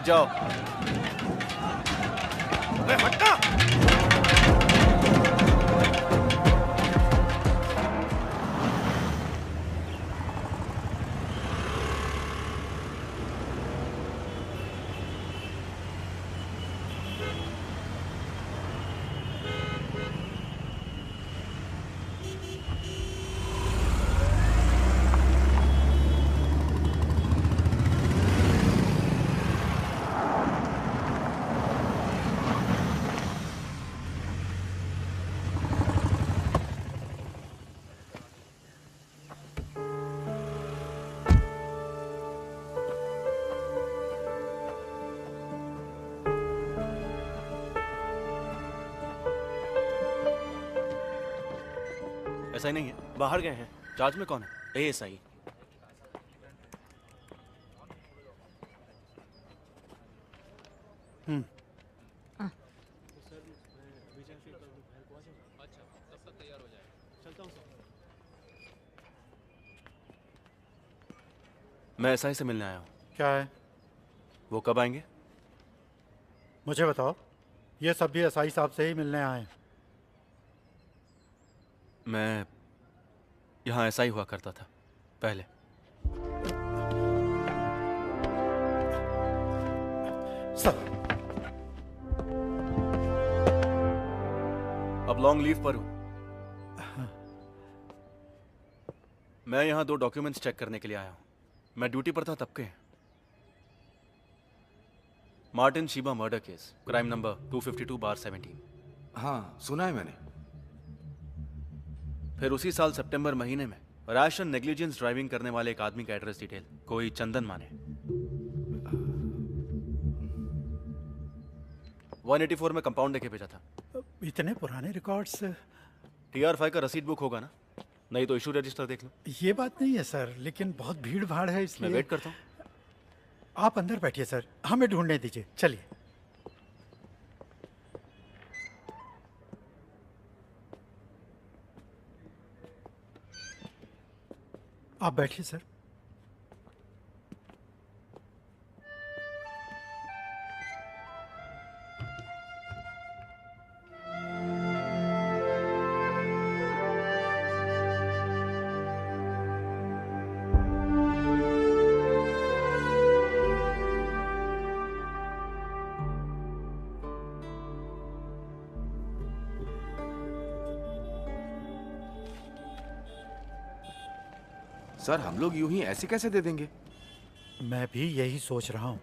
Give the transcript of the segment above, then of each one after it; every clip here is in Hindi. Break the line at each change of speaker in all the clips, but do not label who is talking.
हट जाओ।
अरे हटना।
ऐसा ही नहीं है, बाहर गए हैं। चार्ज में कौन है? एएसआई। मैं एसआई से मिलने आया हूँ।
क्या है?
वो कब आएंगे?
मुझे बताओ। ये सब भी एसआई साहब से ही मिलने आए हैं।
मैं यहाँ एसआई हुआ करता था पहले।
सर,
अब लॉन्ग लीव पर हूँ। मैं यहाँ 2 डॉक्यूमेंट्स चेक करने के लिए आया हूँ। मैं ड्यूटी पर था तब के। Martin Sheeba murder case, crime number 252/17।
हाँ, सुना है मैंने।
फिर उसी साल सितंबर महीने में रैश एंड नेग्लिजेंस ड्राइविंग करने वाले एक आदमी का एड्रेस डिटेल, कोई चंदन माने। 184 में कंपाउंड देके भेजा था।
इतने पुराने रिकॉर्ड्स।
TR5 का रसीद बुक होगा ना? नहीं तो इशू रजिस्टर देख लो।
ये बात नहीं है सर, लेकिन बहुत भीड़ भाड़ है
मैं
इसलिए।
वेट करता हूँ।
आप अंदर बैठिए सर, हमें ढूंढने दीजिए। चलिए। आप बैठिए सर।
सर, हम लोग यूं ही ऐसे कैसे दे देंगे?
मैं भी यही सोच रहा हूँ।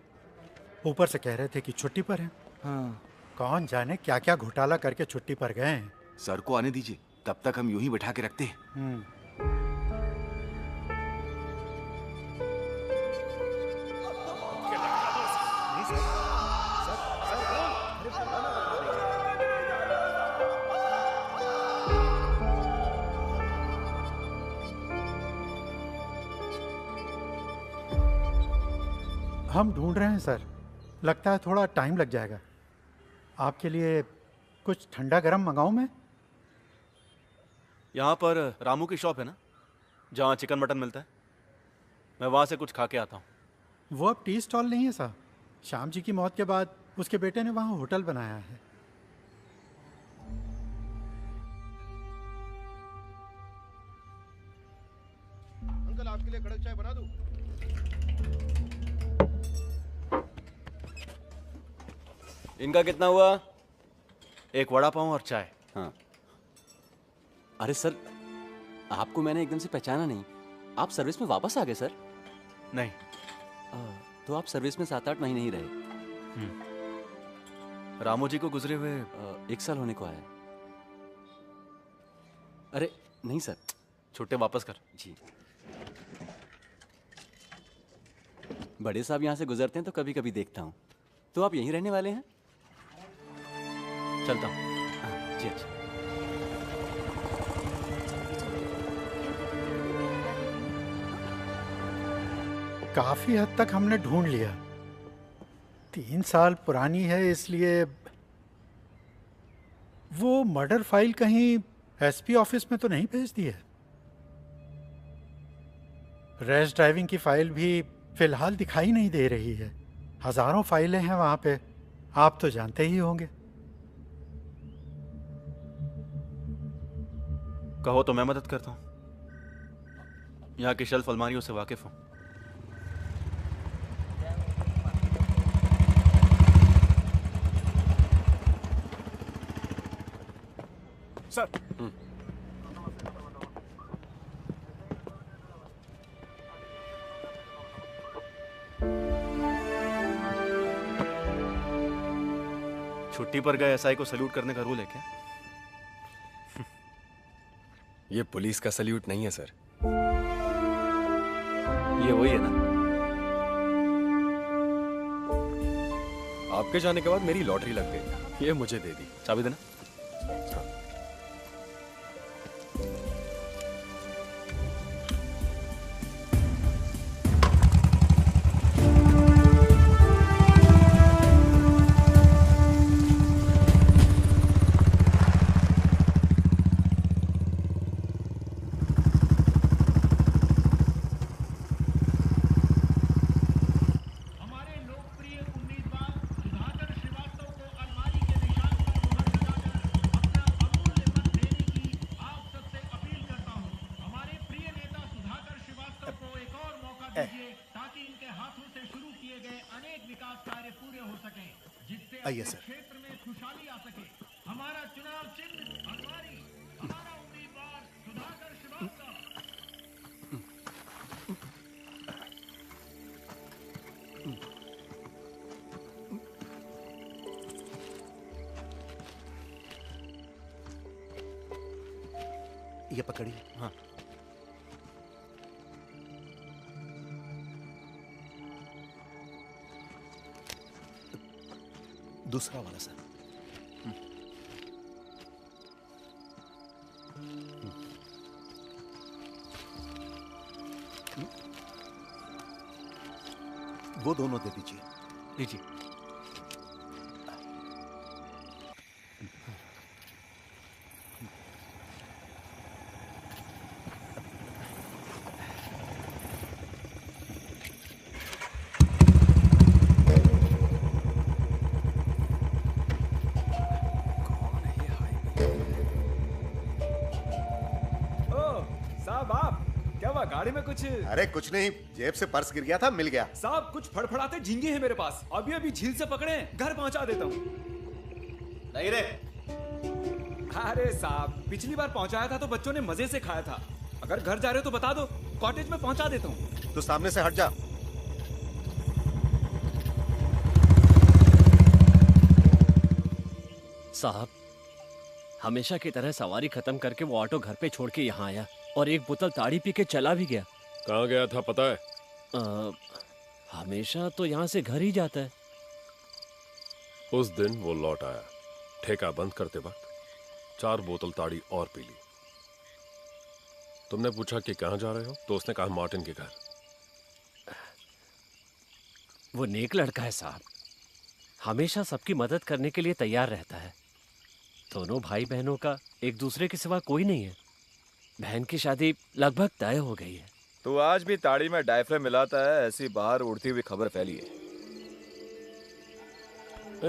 ऊपर से कह रहे थे कि छुट्टी पर हैं।
हाँ।
कौन जाने क्या क्या घोटाला करके छुट्टी पर गए हैं।
सर को आने दीजिए, तब तक हम यूं ही बैठा के रखते हैं।
हम ढूंढ रहे हैं सर। लगता है थोड़ा टाइम लग जाएगा। आपके लिए कुछ ठंडा गरम मंगाऊं मैं?
यहाँ पर रामू की शॉप है ना, जहाँ चिकन मटन मिलता है? मैं वहाँ से कुछ खा के आता हूँ।
वो अब टी स्टॉल नहीं है साहब। श्याम जी की मौत के बाद उसके बेटे ने वहाँ होटल बनाया है।
अंकल, आपके लिए कड़क चाय बना दूं?
इनका कितना हुआ? एक वड़ा पाव और चाय।
हाँ। अरे सर, आपको मैंने एकदम से पहचाना नहीं। आप सर्विस में वापस आ गए सर?
नहीं।
तो आप सर्विस में 7-8 महीने ही रहे।
रामू जी को गुजरे हुए
1 साल होने को आया। अरे नहीं सर।
छुट्टे वापस कर।
जी। बड़े साहब यहाँ से गुजरते हैं तो कभी कभी देखता हूँ। तो आप यहीं रहने वाले हैं?
चलता हूँ।
जी अच्छा।
काफी हद तक हमने ढूंढ लिया। 3 साल पुरानी है, इसलिए वो मर्डर फाइल कहीं एसपी ऑफिस में तो नहीं भेज दी है। रैश ड्राइविंग की फाइल भी फिलहाल दिखाई नहीं दे रही है। हजारों फाइलें हैं वहाँ पे, आप तो जानते ही होंगे।
कहो तो मैं मदद करता हूँ। यहाँ की शेल्फ अलमारियों से वाकिफ हूँ।
सर।
छुट्टी पर गए एसआई को सल्यूट करने का रूल है क्या?
ये पुलिस का सल्यूट नहीं है सर।
ये वही है ना?
आपके जाने के बाद मेरी लॉटरी लग गई, ये मुझे दे दी।
चाबी देना।
आइए सर।
क्षेत्र में खुशहाली आ सके। हमारा चुनाव चिन्ह अलमारी, हमारा उम्मीदवार सुधाकर श्रीवास्तव।
ये पकड़िए।
हाँ।
दूसरा वाला सर। वो दोनों दे दीजिए।
लीजिए।
गाड़ी में कुछ?
अरे कुछ नहीं, जेब से पर्स गिर गया था, मिल गया।
साहब कुछ फड़फड़ाते झींगे हैं मेरे पास, अभी अभी झील से पकड़े, घर पहुंचा देता हूँ।
नहीं रे।
अरे साहब पिछली बार पहुंचाया था तो बच्चों ने मजे से खाया था, अगर घर जा रहे हो तो बता दो, कॉटेज में पहुंचा देता हूँ।
तो सामने से हट जा।
साहब हमेशा की तरह सवारी खत्म करके वो ऑटो घर पे छोड़ के यहाँ आया और एक बोतल ताड़ी पी के चला भी गया।
कहाँ गया था पता है?
हमेशा तो यहाँ से घर ही जाता है।
उस दिन वो लौट आया, ठेका बंद करते वक्त 4 बोतल ताड़ी और पी ली। तुमने पूछा कि कहाँ जा रहे हो तो उसने कहा मार्टिन के घर।
वो नेक लड़का है साहब, हमेशा सबकी मदद करने के लिए तैयार रहता है। दोनों भाई बहनों का एक दूसरे के सिवा कोई नहीं है। बहन की शादी लगभग तय हो गई है।
तो आज भी ताड़ी में डायफ्राम मिलाता है, ऐसी बाहर उड़ती हुई खबर फैली है।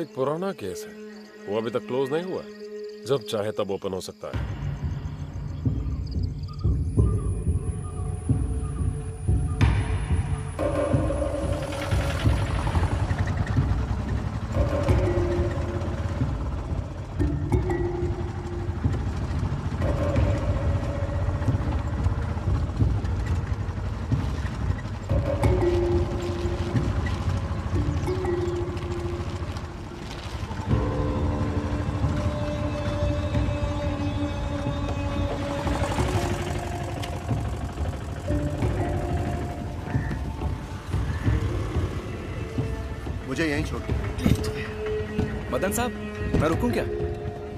एक पुराना केस है, वो अभी तक क्लोज नहीं हुआ, जब चाहे तब ओपन हो सकता है।
मुझे यहीं छोड़ दो।
मदन साहब मैं रुकूं क्या?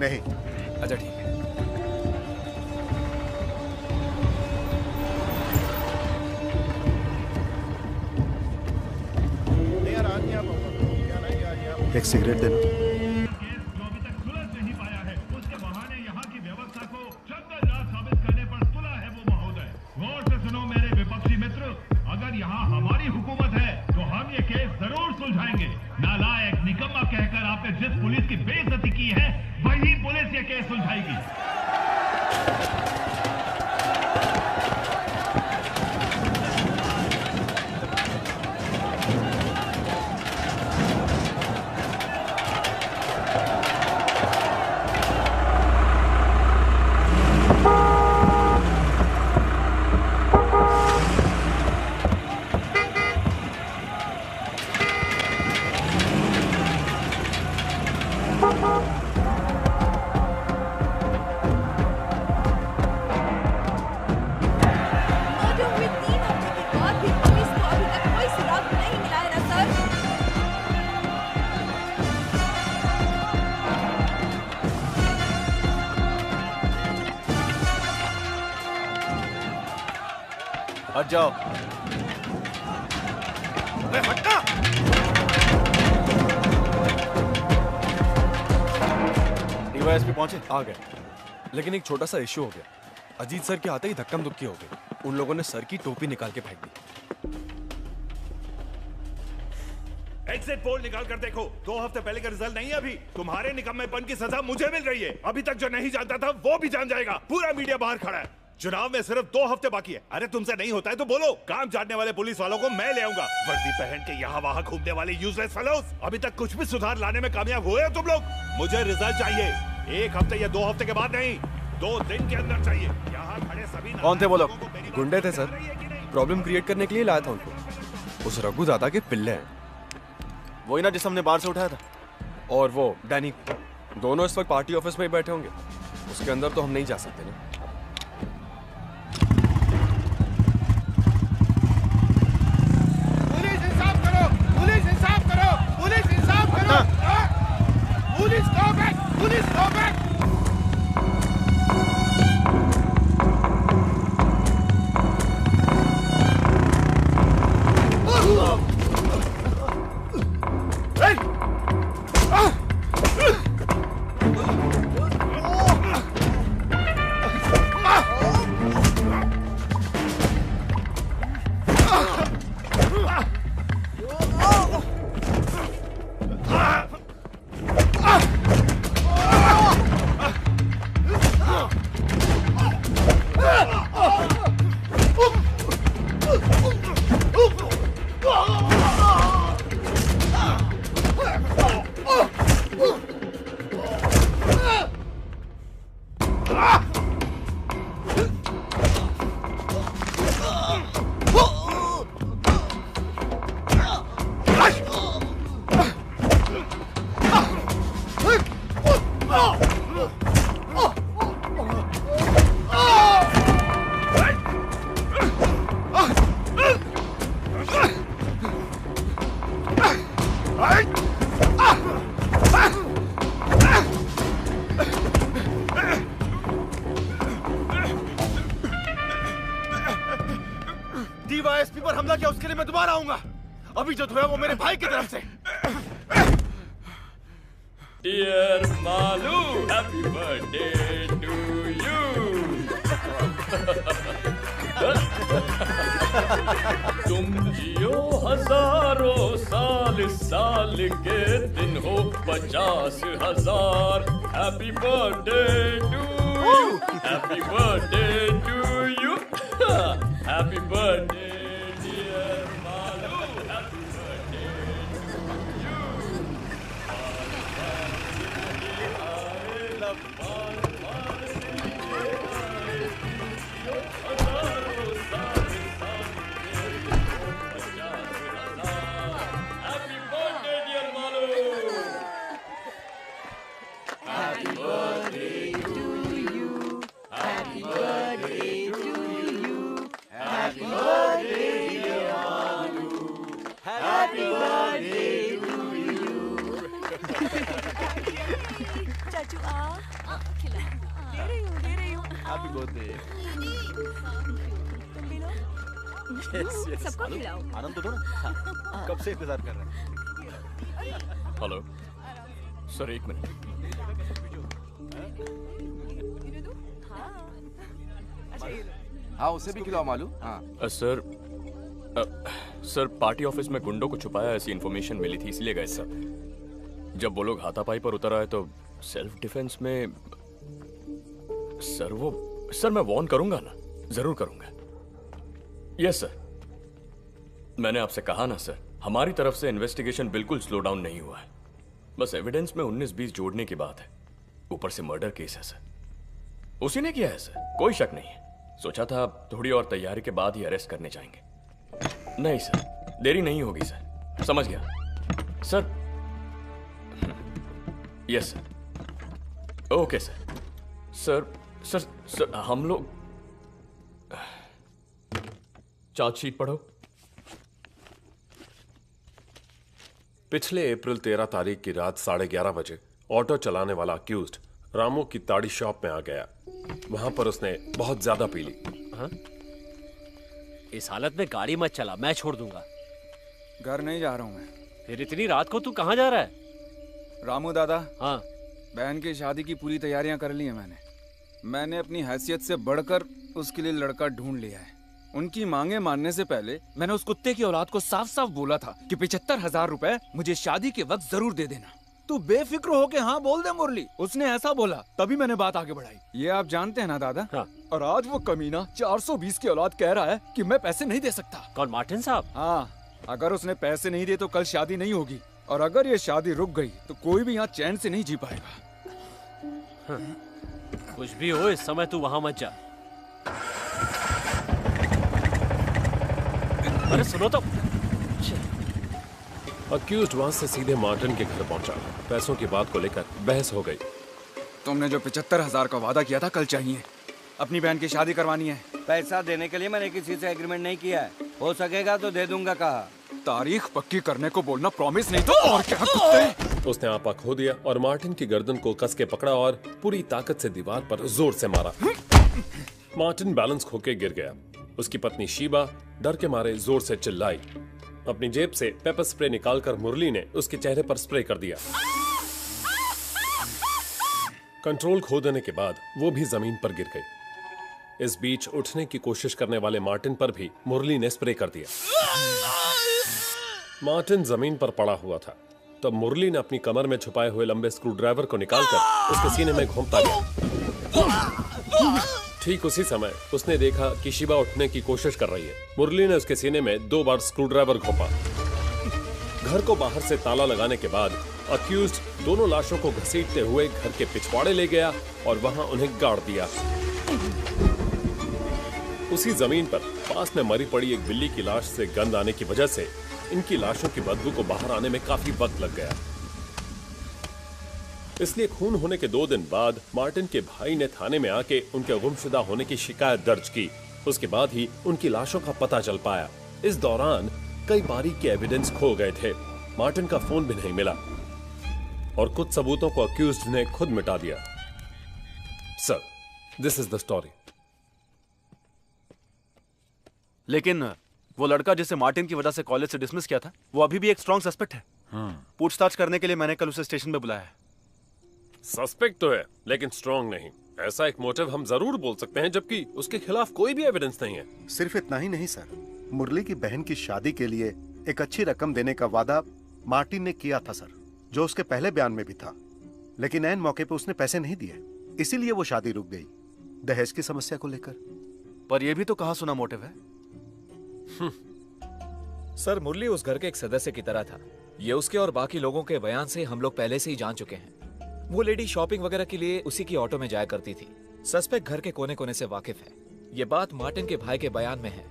नहीं।
अच्छा ठीक है।
यार आज नहीं आ पाऊंगा। क्या नहीं आज यहाँ। एक सिगरेट देना।
केस जो अभी तक सुलझ नहीं पाया है, उसके बहाने यहाँ की व्यवस्था को जंगलराज साबित करने पर तुला है वो महोदय। गौर से सुनो मेरे विपक्षी मित्र, अगर यहाँ हमारी हुकूमत है तो हम ये केस जरूर सुलझाएंगे। के सुलझाएगी।
हट जाओ।
हटना।
डीवाईएसपी पहुंचे?
आ गए, लेकिन एक छोटा सा इश्यू हो गया। अजीत सर के आते ही धक्कम धुक्की हो गई। उन लोगों ने सर की टोपी निकाल के फेंक दी।
एग्जिट पोल निकाल कर देखो, 2 हफ्ते पहले का रिजल्ट नहीं है अभी। तुम्हारे निकम्मेपन की सजा मुझे मिल रही है। अभी तक जो नहीं जानता था वो भी जान जाएगा। पूरा मीडिया बाहर खड़ा है। चुनाव में सिर्फ 2 हफ्ते बाकी है। अरे तुमसे नहीं होता है तो बोलो। काम जानने वाले पुलिस वालों को मैं ले आऊंगा। वर्दी पहन के यहाँ वहाँ घूमने वाले यूजलेस फेलोज। अभी तक कुछ भी सुधार लाने में कामयाब हुए हो तुम लोग? मुझे रिजल्ट चाहिए 1 हफ्ते या 2 हफ्ते के बाद नहीं, 2 दिन के अंदर चाहिए। यहाँ खड़े सभी
कौन थे वो लोग?
गुंडे थे सर, प्रॉब्लम क्रिएट करने के लिए लाया था उनको। उस रघु दादा के पिल्ले हैं।
वही ना जिस हमने बाहर से उठाया था।
और वो डैनी, दोनों इस वक्त पार्टी ऑफिस में ही बैठे होंगे। उसके अंदर तो हम नहीं जा सकते ना।
पुलिस इंसाफ करो, पुलिस इंसाफ करो, पुलिस इंसाफ करो। Police go back, police go back.
DYSP पर हमला किया उसके लिए मैं दोबारा आऊंगा। अभी जो धोया वो मेरे भाई की तरफ से।
Dear Malu, happy birthday to you. तुम जियो हजारों साल, साल के दिन हो 50,000। Happy birthday to you, happy birthday to you, happy birthday dear Malu, happy birthday to you. Happy birthday, dear Malu. Happy birthday to you. Happy birthday to you. Happy birthday, dear Malu. Happy birthday to you.
चाचू आ खिला। दे रही हूँ।
Happy birthday.
तुम भी लो। सबको खिलाओ।
आनंद तो दो ना। कब से इंतजार कर रहे हैं।
Hello sir, 1 minute.
हाँ उसे भी खिलाओ मालू। हाँ
सर, सर पार्टी ऑफिस में गुंडों को छुपाया ऐसी इन्फॉर्मेशन मिली थी, इसलिए गए सर। जब वो लोग हाथापाई पर उतर आए तो सेल्फ डिफेंस में सर मैं वॉर्न करूंगा ना, जरूर करूंगा। Yes sir. मैंने आपसे कहा ना सर, हमारी तरफ से इन्वेस्टिगेशन बिल्कुल स्लो डाउन नहीं हुआ है। बस एविडेंस में 19-20 जोड़ने की बात है। ऊपर से मर्डर केस है सर, उसी ने किया है सर, कोई शक नहीं है। सोचा था थोड़ी और तैयारी के बाद ही अरेस्ट करने जाएंगे। नहीं सर, देरी नहीं होगी सर। समझ गया sir. Yes sir. Okay sir. Sir हम लोग चार्जशीट पढ़ो।
पिछले अप्रैल 13 तारीख की रात 11:30 बजे ऑटो चलाने वाला अक्यूज्ड रामू की ताड़ी शॉप में आ गया। वहां पर उसने बहुत ज्यादा पी ली।
हाँ? इस हालत में गाड़ी मत चला, मैं छोड़ दूंगा।
घर नहीं जा रहा हूं मैं।
फिर इतनी रात को तू कहाँ जा रहा है?
रामू दादा,
हाँ,
बहन की शादी की पूरी तैयारियां कर ली है मैंने अपनी हैसियत से बढ़कर उसके लिए लड़का ढूंढ लिया है। उनकी मांगे मानने से पहले मैंने उस कुत्ते की औलाद को साफ साफ बोला था कि 75,000 रुपए मुझे शादी के वक्त जरूर दे देना। तू बेफिक्र होके हाँ बोल दे मुरली, उसने ऐसा बोला, तभी मैंने बात आगे बढ़ाई। ये आप जानते हैं ना दादा?
हाँ।
और आज वो कमीना 420 की औलाद कह रहा है कि मैं पैसे नहीं दे सकता।
कौन, मार्टिन साहब?
हाँ, अगर उसने पैसे नहीं दिए तो कल शादी नहीं होगी, और अगर ये शादी रुक गई तो कोई भी यहाँ चैन से नहीं जी पाएगा।
हाँ। कुछ भी हो, इस समय तू वहां मत जा। अरे सुनो तो।
अक्यूज्ड वहां से सीधे मार्टिन के घर पहुंचा। पैसों की बात को लेकर बहस हो गई।
तुमने जो 75,000 का वादा किया था कल चाहिए, अपनी बहन की शादी करवानी है।
पैसा देने के लिए मैंने किसी से एग्रीमेंट नहीं किया है, हो सकेगा तो दे दूंगा कहा।
तारीख पक्की करने को बोलना, प्रॉमिस नहीं तो और क्या कुत्ते।
उसने आपा खो दिया और मार्टिन की गर्दन को कस के पकड़ा और पूरी ताकत से दीवार पर जोर से मारा। मार्टिन बैलेंस खोके गिर गया। उसकी पत्नी शीबा डर के मारे जोर से चिल्लाई। अपनी जेब से पेपर स्प्रे निकालकर मुरली ने उसके चेहरे पर स्प्रे कर दिया। कंट्रोल खो देने के बाद वो भी जमीन पर गिर गई। इस बीच उठने की कोशिश करने वाले मार्टिन पर भी मुरली ने स्प्रे कर दिया। मार्टिन जमीन पर पड़ा हुआ था, तब मुरली ने अपनी कमर में छुपाए हुए लंबे स्क्रू ड्राइवर को निकालकर उसके सीने में घोंपता गया। ठीक उसी समय उसने देखा कि शिबा उठने की कोशिश कर रही है। मुरली ने उसके सीने में 2 बार स्क्रू ड्राइवर घोंपा। घर को बाहर से ताला लगाने के बाद अक्यूज्ड दोनों लाशों को घसीटते हुए घर के पिछवाड़े ले गया और वहां उन्हें गाड़ दिया। उसी जमीन पर पास में मरी पड़ी एक बिल्ली की लाश से गंध आने की वजह से इनकी लाशों की बदबू को बाहर आने में काफी वक्त लग गया। इसलिए खून होने के 2 दिन बाद मार्टिन के भाई ने थाने में आके उनके गुमशुदा होने की शिकायत दर्ज की। उसके बाद ही उनकी लाशों का पता चल पाया। इस दौरान कई बारीक के एविडेंस खो गए थे। मार्टिन का फोन भी नहीं मिला और कुछ सबूतों को अक्यूज्ड ने खुद मिटा दिया। Sir, this is the story.
लेकिन वो लड़का जिसे मार्टिन की वजह से कॉलेज से डिसमिस किया था, वो अभी भी एक स्ट्रॉन्ग सस्पेक्ट है। पूछताछ करने के लिए मैंने कल उसे स्टेशन पे बुलाया है।
सस्पेक्ट तो है, लेकिन स्ट्रॉन्ग नहीं। ऐसा एक मोटिव हम जरूर बोल सकते हैं, जबकि उसके खिलाफ कोई भी एविडेंस नहीं है।
सिर्फ इतना ही नहीं सर, मुरली की बहन की शादी के लिए एक अच्छी रकम देने का वादा मार्टिन ने किया था सर, जो उसके पहले बयान में भी था। लेकिन ऐन मौके पे उसने पैसे नहीं दिए, इसीलिए वो शादी रुक गई, दहेज की समस्या को लेकर।
पर यह भी तो कहा सुना मोटिव है।
सर, मुरली उस घर के एक सदस्य की तरह था। ये उसके और बाकी लोगों के बयान से हम लोग पहले से ही जान चुके हैं। वो लेडी शॉपिंग वगैरह के लिए उसी की ऑटो में जाया करती थी। सस्पेक्ट घर के कोने कोने से वाकिफ है। ये बात मार्टिन के भाई के बयान में है।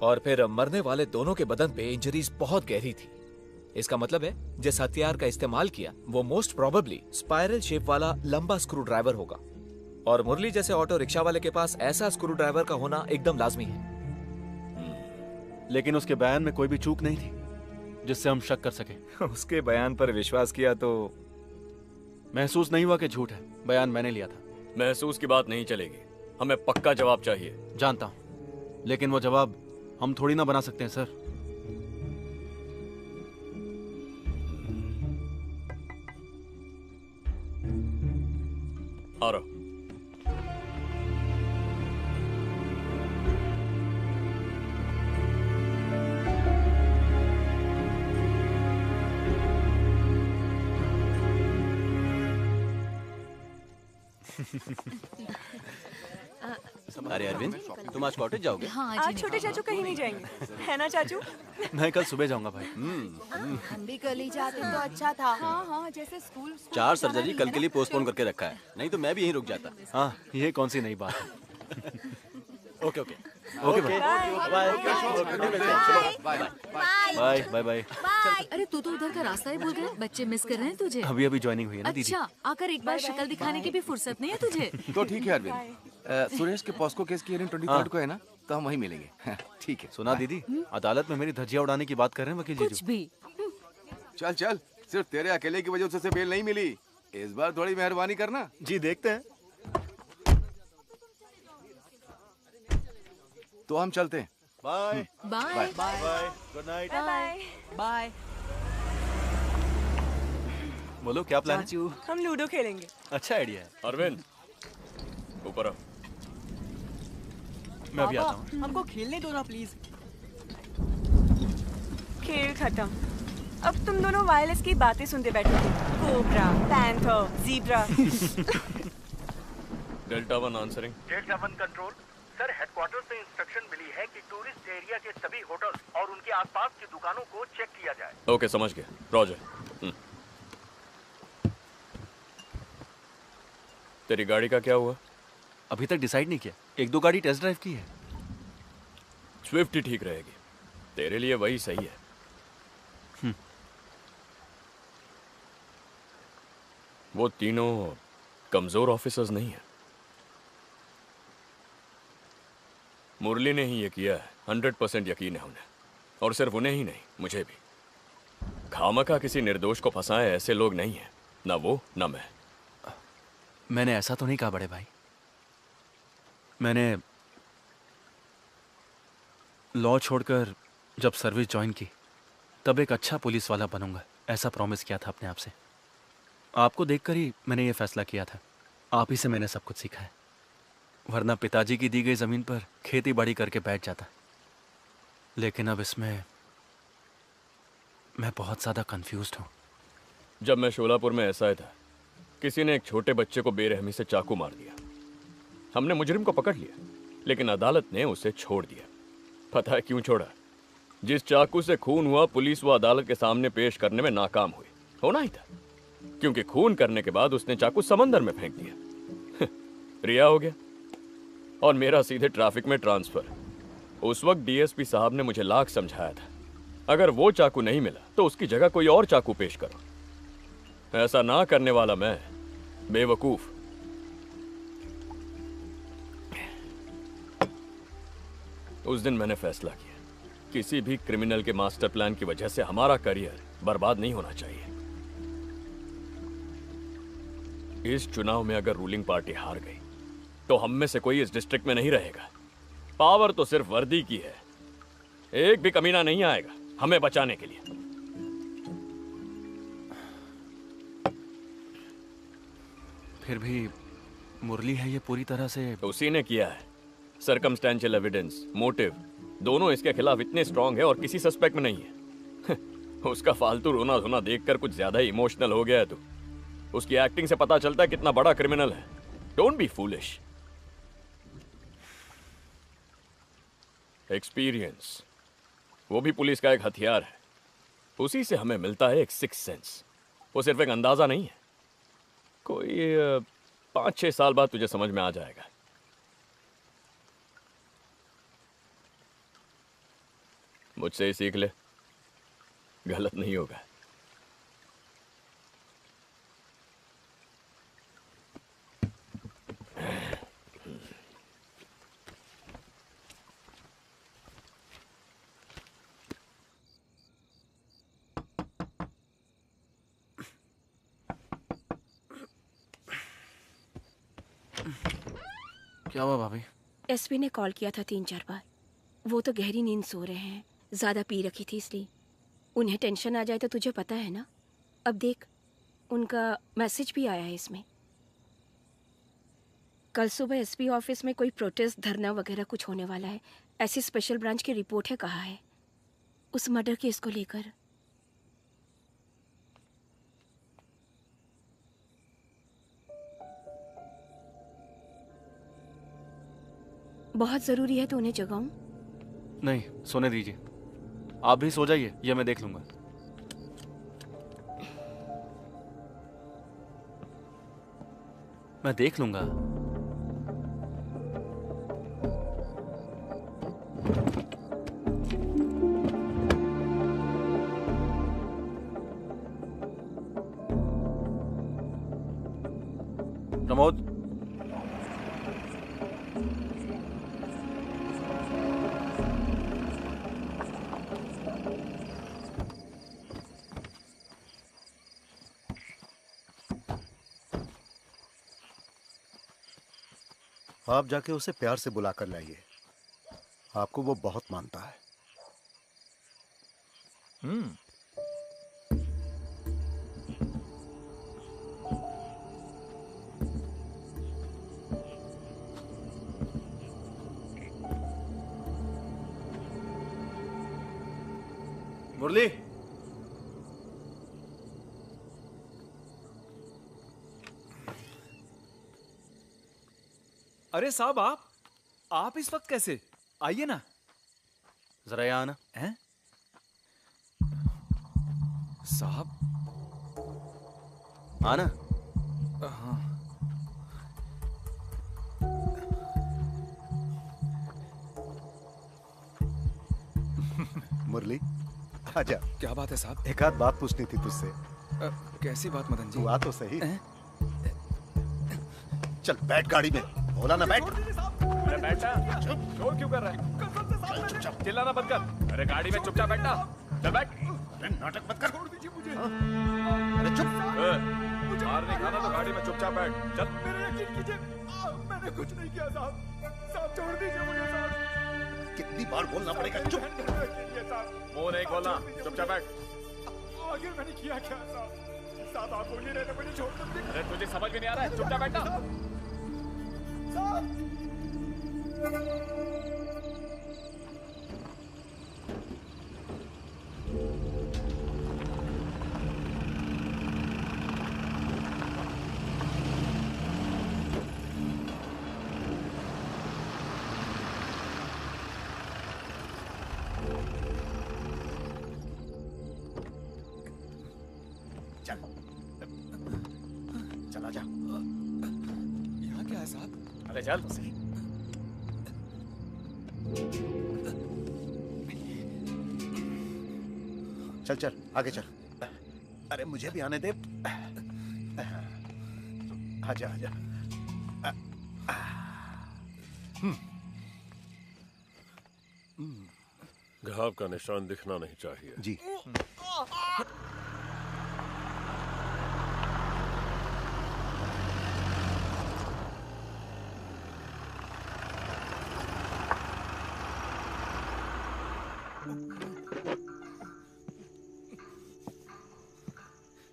और फिर मरने वाले दोनों के बदन पे इंजरीज बहुत गहरी थी। इसका मतलब है जिस हथियार का इस्तेमाल किया वो मोस्ट प्रोबेबली स्पाइरल शेप वाला लंबा स्क्रू ड्राइवर होगा। और मुरली जैसे ऑटो रिक्शा वाले के पास ऐसा स्क्रू ड्राइवर का होना एकदम लाजमी है।
लेकिन उसके बयान में कोई भी चूक नहीं थी जिससे हम शक कर सके।
उसके बयान पर विश्वास किया तो
महसूस नहीं हुआ कि झूठ है। बयान मैंने लिया था।
महसूस की बात नहीं चलेगी, हमें पक्का जवाब चाहिए।
जानता हूं, लेकिन वो जवाब हम थोड़ी ना बना सकते हैं सर।
आ रहा।
अरे अरविंद, तुम आज कॉटेज जाओगे?
हाँ
आज छोटे चाचू कहीं नहीं जाएंगे, है ना चाचू?
मैं कल सुबह जाऊंगा भाई।
हम भी कल ही जाते तो अच्छा था। हाँ हाँ, जैसे स्कूल
4 सर्जरी कल के लिए पोस्टपोन करके रखा है, नहीं तो मैं भी यहीं रुक जाता।
हाँ, ये कौन सी नई बात है।
ओके ओके
ओके भाई। Bye bye bye.
अरे तू तो उधर का रास्ता ही भूल गया। बच्चे मिस कर रहे हैं तुझे।
अभी अभी ज्वाइनिंग हुई है ना दीदी।
अच्छा, आकर एक बार शक्ल दिखाने की भी फुर्सत नहीं है तुझे।
तो ठीक है अरविंद, सुरेश के पॉस्को केस की हियरिंग 23 को है ना, तो हम वहीं मिलेंगे। ठीक है।
सुना दीदी, अदालत में मेरी धज्जियां उड़ाने की बात कर रहे हैं वकील
कुछ
जीजू।
भी।
चल चल, सिर्फ तेरे अकेले की वजह से बेल नहीं मिली, इस बार थोड़ी मेहरबानी करना।
जी देखते हैं।
तो हम चलते हैं।
Bye
bye
bye. Good night.
Bye
bye.
बोलो क्या प्लान है?
हम लूडो खेलेंगे।
अच्छा आइडिया है।
अरविंद, ऊपर आओ।
मैं अभी आता हूँ।
हमको खेलने दो ना प्लीज।
खेल खत्म। अब तुम दोनों वायरलेस की बातें सुनते बैठोगे। Cobra, panther, zebra.
Delta 1 answering.
Delta 1 control. Sir, headquarter से इंस्ट्रक्शन मिली है कि टूरिस्ट एरिया के सभी होटल्स और उनके आसपास की दुकानों को चेक किया जाए।
ओके, समझ गया। रॉजर। तेरी गाड़ी का क्या हुआ?
अभी तक डिसाइड नहीं किया। 1-2 गाड़ी टेस्ट ड्राइव की है।
स्विफ्ट ही ठीक रहेगी, तेरे लिए वही सही है। वो तीनों कमजोर ऑफिसर्स नहीं है। मुरली ने ही ये किया है, 100% यकीन है उन्हें। और सिर्फ उन्हें ही नहीं, मुझे भी। खामखा किसी निर्दोष को फंसाए ऐसे लोग नहीं हैं, ना वो ना मैं।
मैंने ऐसा तो नहीं कहा बड़े भाई। मैंने लॉ छोड़कर जब सर्विस ज्वाइन की तब एक अच्छा पुलिस वाला बनूंगा, ऐसा प्रॉमिस किया था अपने आप से। आपको देखकर ही मैंने ये फैसला किया था। आप ही से मैंने सब कुछ सीखा है, वरना पिताजी की दी गई जमीन पर खेती बाड़ी करके बैठ जाता। लेकिन अब इसमें मैं बहुत ज्यादा कंफ्यूज्ड हूँ।
जब मैं शोलापुर में एसआई था, किसी ने एक छोटे बच्चे को बेरहमी से चाकू मार दिया। हमने मुजरिम को पकड़ लिया, लेकिन अदालत ने उसे छोड़ दिया। पता है क्यों छोड़ा? जिस चाकू से खून हुआ, पुलिस वो अदालत के सामने पेश करने में नाकाम हुई। होना ही था, क्योंकि खून करने के बाद उसने चाकू समंदर में फेंक दिया। रिहा हो गया और मेरा सीधे ट्रैफिक में ट्रांसफर। उस वक्त डीएसपी साहब ने मुझे लाख समझाया था, अगर वो चाकू नहीं मिला तो उसकी जगह कोई और चाकू पेश करो। ऐसा ना करने वाला मैं बेवकूफ। उस दिन मैंने फैसला किया, किसी भी क्रिमिनल के मास्टर प्लान की वजह से हमारा करियर बर्बाद नहीं होना चाहिए। इस चुनाव में अगर रूलिंग पार्टी हार गई तो हम में से कोई इस डिस्ट्रिक्ट में नहीं रहेगा। पावर तो सिर्फ वर्दी की है, एक भी कमीना नहीं आएगा हमें बचाने के लिए।
फिर भी मुरली है ये पूरी तरह से।
उसी ने किया है। सर्कमस्टेंशियल एविडेंस, मोटिव दोनों इसके खिलाफ इतने स्ट्रांग है और किसी सस्पेक्ट में नहीं है। उसका फालतू रोना धोना देखकर कुछ ज्यादा ही इमोशनल हो गया है तू। उसकी एक्टिंग से पता चलता है कितना बड़ा क्रिमिनल है। Don't be foolish. एक्सपीरियंस, वो भी पुलिस का एक हथियार है। उसी से हमें मिलता है एक सिक्स सेंस। वो सिर्फ एक अंदाजा नहीं है। कोई 5-6 साल बाद तुझे समझ में आ जाएगा। मुझसे ही सीख ले, गलत नहीं होगा।
क्या हुआ भाभी?
एसपी ने कॉल किया था 3-4 बार। वो तो गहरी नींद सो रहे हैं, ज्यादा पी रखी थी इसलिए। उन्हें टेंशन आ जाए तो तुझे पता है ना। अब देख, उनका मैसेज भी आया है इसमें। कल सुबह एसपी ऑफिस में कोई प्रोटेस्ट, धरना वगैरह कुछ होने वाला है, ऐसी स्पेशल ब्रांच की रिपोर्ट है, कहा है उस मर्डर केस को लेकर। बहुत ज़रूरी है तो उन्हें जगाऊं?
नहीं, सोने दीजिए। आप भी सो जाइए, ये मैं देख लूंगा। मैं देख लूंगा। प्रमोद,
आप जाके उसे प्यार से बुला कर लाइए। आपको वो बहुत मानता है।
मुरली,
अरे साहब, आप इस वक्त कैसे? आइए ना।
जरा यहाँ आना।
हैं? साहब,
आना।
हाँ।
मुरली, आजा।
क्या बात है साहब?
एक आध बात पूछनी थी तुझसे।
कैसी बात मदन जी?
तू आ तो सही। चल बैठ गाड़ी में। बोला ना बैठ।
अरे बैठना। शोर क्यों कर रहा है? चुपचाप चिल्लाना बंद कर। अरे गाड़ी में चुपचाप बैठना। चल बैठ। अरे नाटक मत कर। छोड़ दीजिए मुझे। अरे चुप। मार नहीं खाना तो गाड़ी में चुपचाप बैठ। चल।
मेरे यकीन कीजिए, मैंने कुछ नहीं किया साहब। साहब छोड़ दीजिए मुझे साहब।
कितनी बार बोलना पड़ेगा? चुप।
मुंह नहीं खोलना, चुपचाप बैठ।
आखिर मैंने किया क्या साहब? साहब आप बोल ही रहे थे, मुझे छोड़ दीजिए।
अरे तुझे समझ में नहीं आ रहा है? चुपचाप बैठना।
साहब।
चल, चला जा।
यहाँ क्या है साहब?
अरे चल।
चल चल आगे चल। अरे मुझे भी आने दे। आजा आजा।
घाव का निशान दिखना नहीं चाहिए।
जी।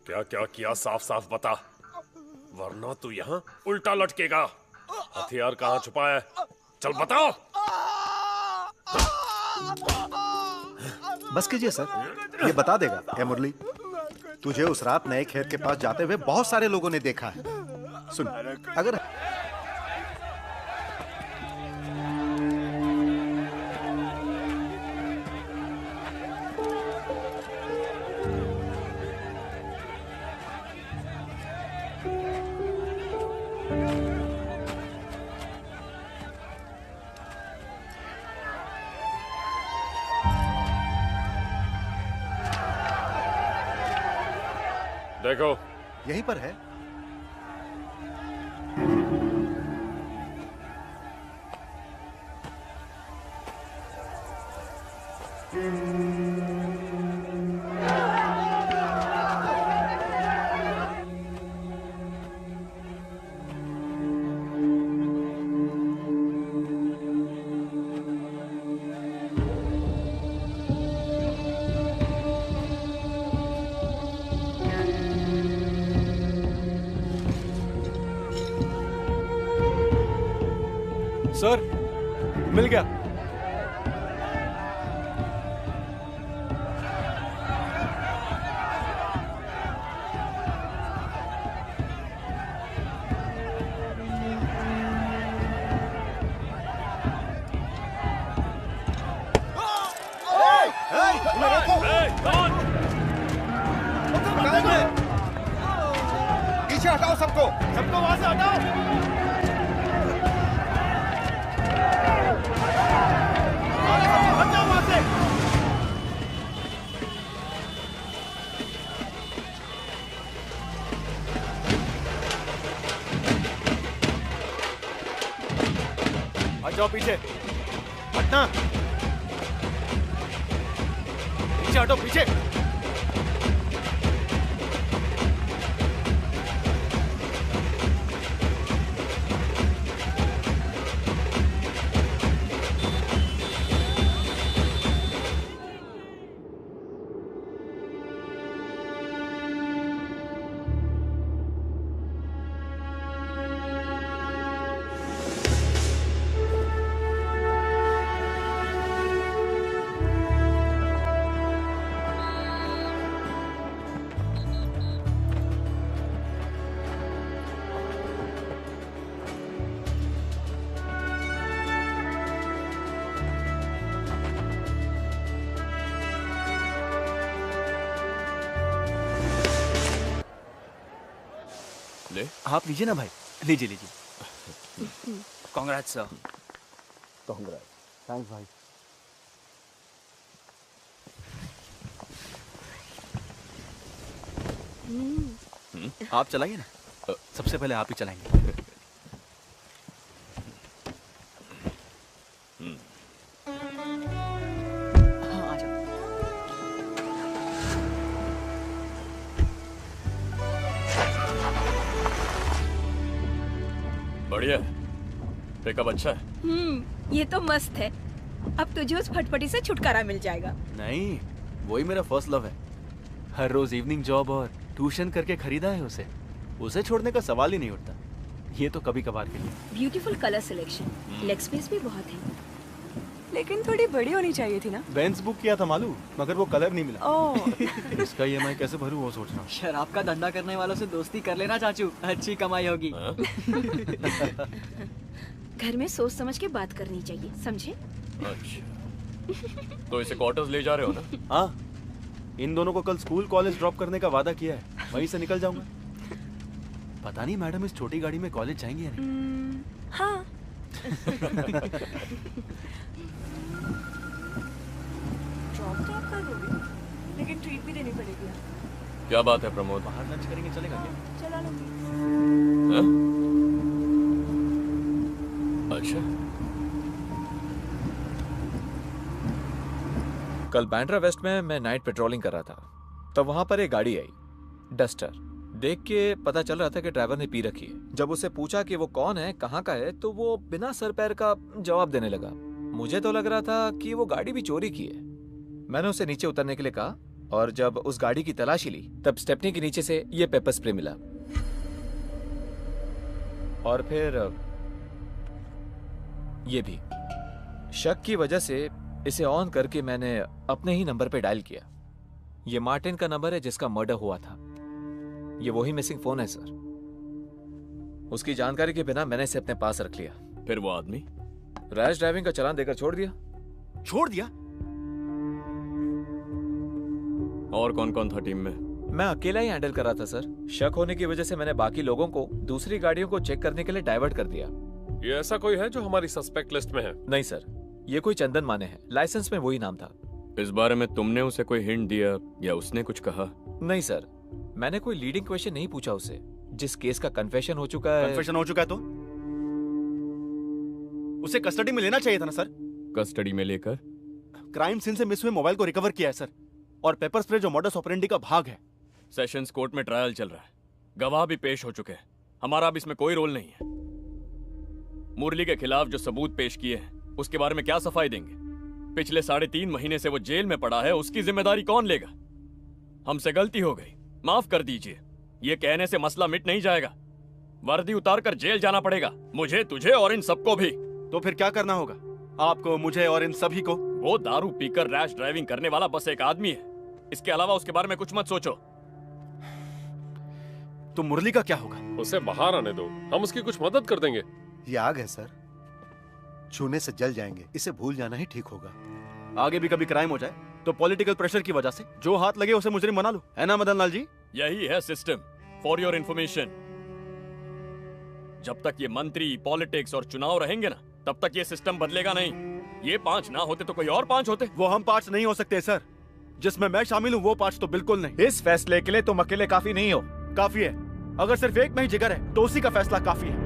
क्या क्या किया साफ साफ बता, वरना तू यहाँ उल्टा लटकेगा। हथियार कहाँ छुपा है? चल बताओ।
बस कीजिए सर, ये बता देगा। ए मुरली, तुझे उस रात नए खेत के पास जाते हुए बहुत सारे लोगों ने देखा है। सुन, अगर
देखो
यहीं पर है।
सर, मिल गया।
पीछे हटाओ सबको, सबको वहां से हटाओ। हट जाओ वहां से।
हट जाओ पीछे, हटना, पीछे हटो पीछे। आप लीजिए ना भाई, लीजिए लीजिए।
कांग्रेस सर।
कांग्रेस। थैंक्स भाई। आप चलाइए ना, सबसे पहले आप ही चलाएंगे।
हाँ आ जाओ।
बढ़िया, पिकअप अच्छा है।
ये तो मस्त है। अब तुझे उस फटफटी से छुटकारा मिल जाएगा।
नहीं, वही मेरा फर्स्ट लव है। हर रोज इवनिंग जॉब और ट्यूशन करके खरीदा है उसे। उसे छोड़ने का सवाल ही नहीं उठता। ये तो कभी कभार के लिए।
Beautiful colour selection, leg space भी बहुत है।
लेकिन थोड़ी बड़ी होनी चाहिए थी ना।
बेंज बुक किया था मालूम, मगर वो कलर नहीं मिला।
ओह।
इसका ईएमआई कैसे भरूं वो सोच रहा हूँ।
शराब का धंधा करने वालों से दोस्ती कर लेना चाचू, अच्छी कमाई होगी।
घर में सोच समझ के बात करनी चाहिए, समझे?
अच्छा, तो इसे क्वार्टर्स ले जा रहे हो ना?
हाँ, इन दोनों को कल स्कूल कॉलेज ड्रॉप करने का वादा किया है, वहीं से निकल जाऊंगा। पता नहीं मैडम इस छोटी गाड़ी में कॉलेज जाएंगे या नहीं।
हाँ। ड्रॉप तो आप कर दोगे, लेकिन ट्रीट भी देनी पड़ेगी।
क्या बात है प्रमोद?
बाहर लंच करेंगे, चलेगा क्या?
चला लूंगी।
अच्छा।
कल बैंड्रा वेस्ट में मैं नाइट पेट्रोलिंग कर रहा था, तब वहां पर एक गाड़ी आई, डस्टर। देख के पता चल रहा था कि ड्राइवर ने पी रखी है। जब उसे पूछा कि वो कौन है, कहाँ का है, तो वो बिना सर पैर का जवाब देने लगा। मुझे तो लग रहा था कि वो गाड़ी भी चोरी की है। मैंने उसे नीचे उतरने के लिए कहा, और जब उस गाड़ी की तलाशी ली तब स्टेपनी के नीचे से ये पेपर स्प्रे मिला। और फिर ये भी। शक की वजह से इसे ऑन करके मैंने अपने ही नंबर पे डायल किया। ये मार्टिन का नंबर है जिसका मर्डर हुआ था। ये वही मिसिंग फोन है सर। उसकी जानकारी के बिना मैंने इसे अपने पास रख लिया।
फिर वो आदमी
रैश ड्राइविंग का चालान देकर छोड़ दिया।
छोड़ दिया?
और कौन कौन था टीम में?
मैं अकेला ही हैंडल कर रहा था सर। शक होने की वजह से मैंने बाकी लोगों को दूसरी गाड़ियों को चेक करने के लिए डाइवर्ट कर दिया।
ये ऐसा कोई है जो हमारी सस्पेक्ट लिस्ट में है?
नहीं सर, ये कोई चंदन माने है, लाइसेंस में वही नाम था।
इस बारे में तुमने उसे कोई हिंट दिया या उसने कुछ कहा?
नहीं सर, मैंने कोई लीडिंग क्वेश्चन नहीं पूछा उसे। जिस केस का कन्फेशन हो चुका है।
कन्फेशन हो चुका है तो उसे कस्टडी में लेना चाहिए था ना सर।
कस्टडी में लेकर
क्राइम सीन से मिस हुए मोबाइल को रिकवर किया है सर, और पेपर स्प्रे जो मॉडस ऑपरेंडी का भाग है।
सेशंस कोर्ट में ट्रायल चल रहा है, गवाह भी पेश हो चुके हैं। हमारा अब इसमें कोई रोल नहीं है। मुरली के खिलाफ जो सबूत पेश किए हैं उसके बारे में क्या सफाई देंगे? पिछले 3.5 महीने से वो जेल में पड़ा है, उसकी जिम्मेदारी कौन लेगा? हमसे गलती हो गई, माफ कर दीजिए। ये कहने से मसला मिट नहीं जाएगा। वर्दी उतार कर जेल जाना पड़ेगा, मुझे, तुझे और इन सबको भी।
तो फिर क्या करना होगा आपको, मुझे और इन सभी को?
वो दारू पीकर रैश ड्राइविंग करने वाला बस एक आदमी है। इसके अलावा उसके बारे में कुछ मत सोचो।
तो मुरली का क्या होगा?
उसे बाहर आने दो, हम उसकी कुछ मदद कर देंगे।
ये आग है सर, छूने से जल जाएंगे। इसे भूल जाना ही ठीक होगा।
आगे भी कभी क्राइम हो जाए तो पॉलिटिकल प्रेशर की वजह से जो हाथ लगे उसे मुजरिम बना लो, है ना मदन लाल जी?
यही है सिस्टम। फॉर योर इन्फॉर्मेशन, जब तक ये मंत्री, पॉलिटिक्स और चुनाव रहेंगे ना, तब तक ये सिस्टम बदलेगा नहीं। ये 5 ना होते तो कोई और 5 होते।
वो हम पार्ट्स नहीं हो सकते सर। जिसमें मैं शामिल हूँ वो पार्ट्स तो बिल्कुल नहीं।
इस फैसले के लिए तुम अकेले काफी नहीं हो।
काफी है। अगर सिर्फ एक में ही जिगर है तो उसी का फैसला काफी है।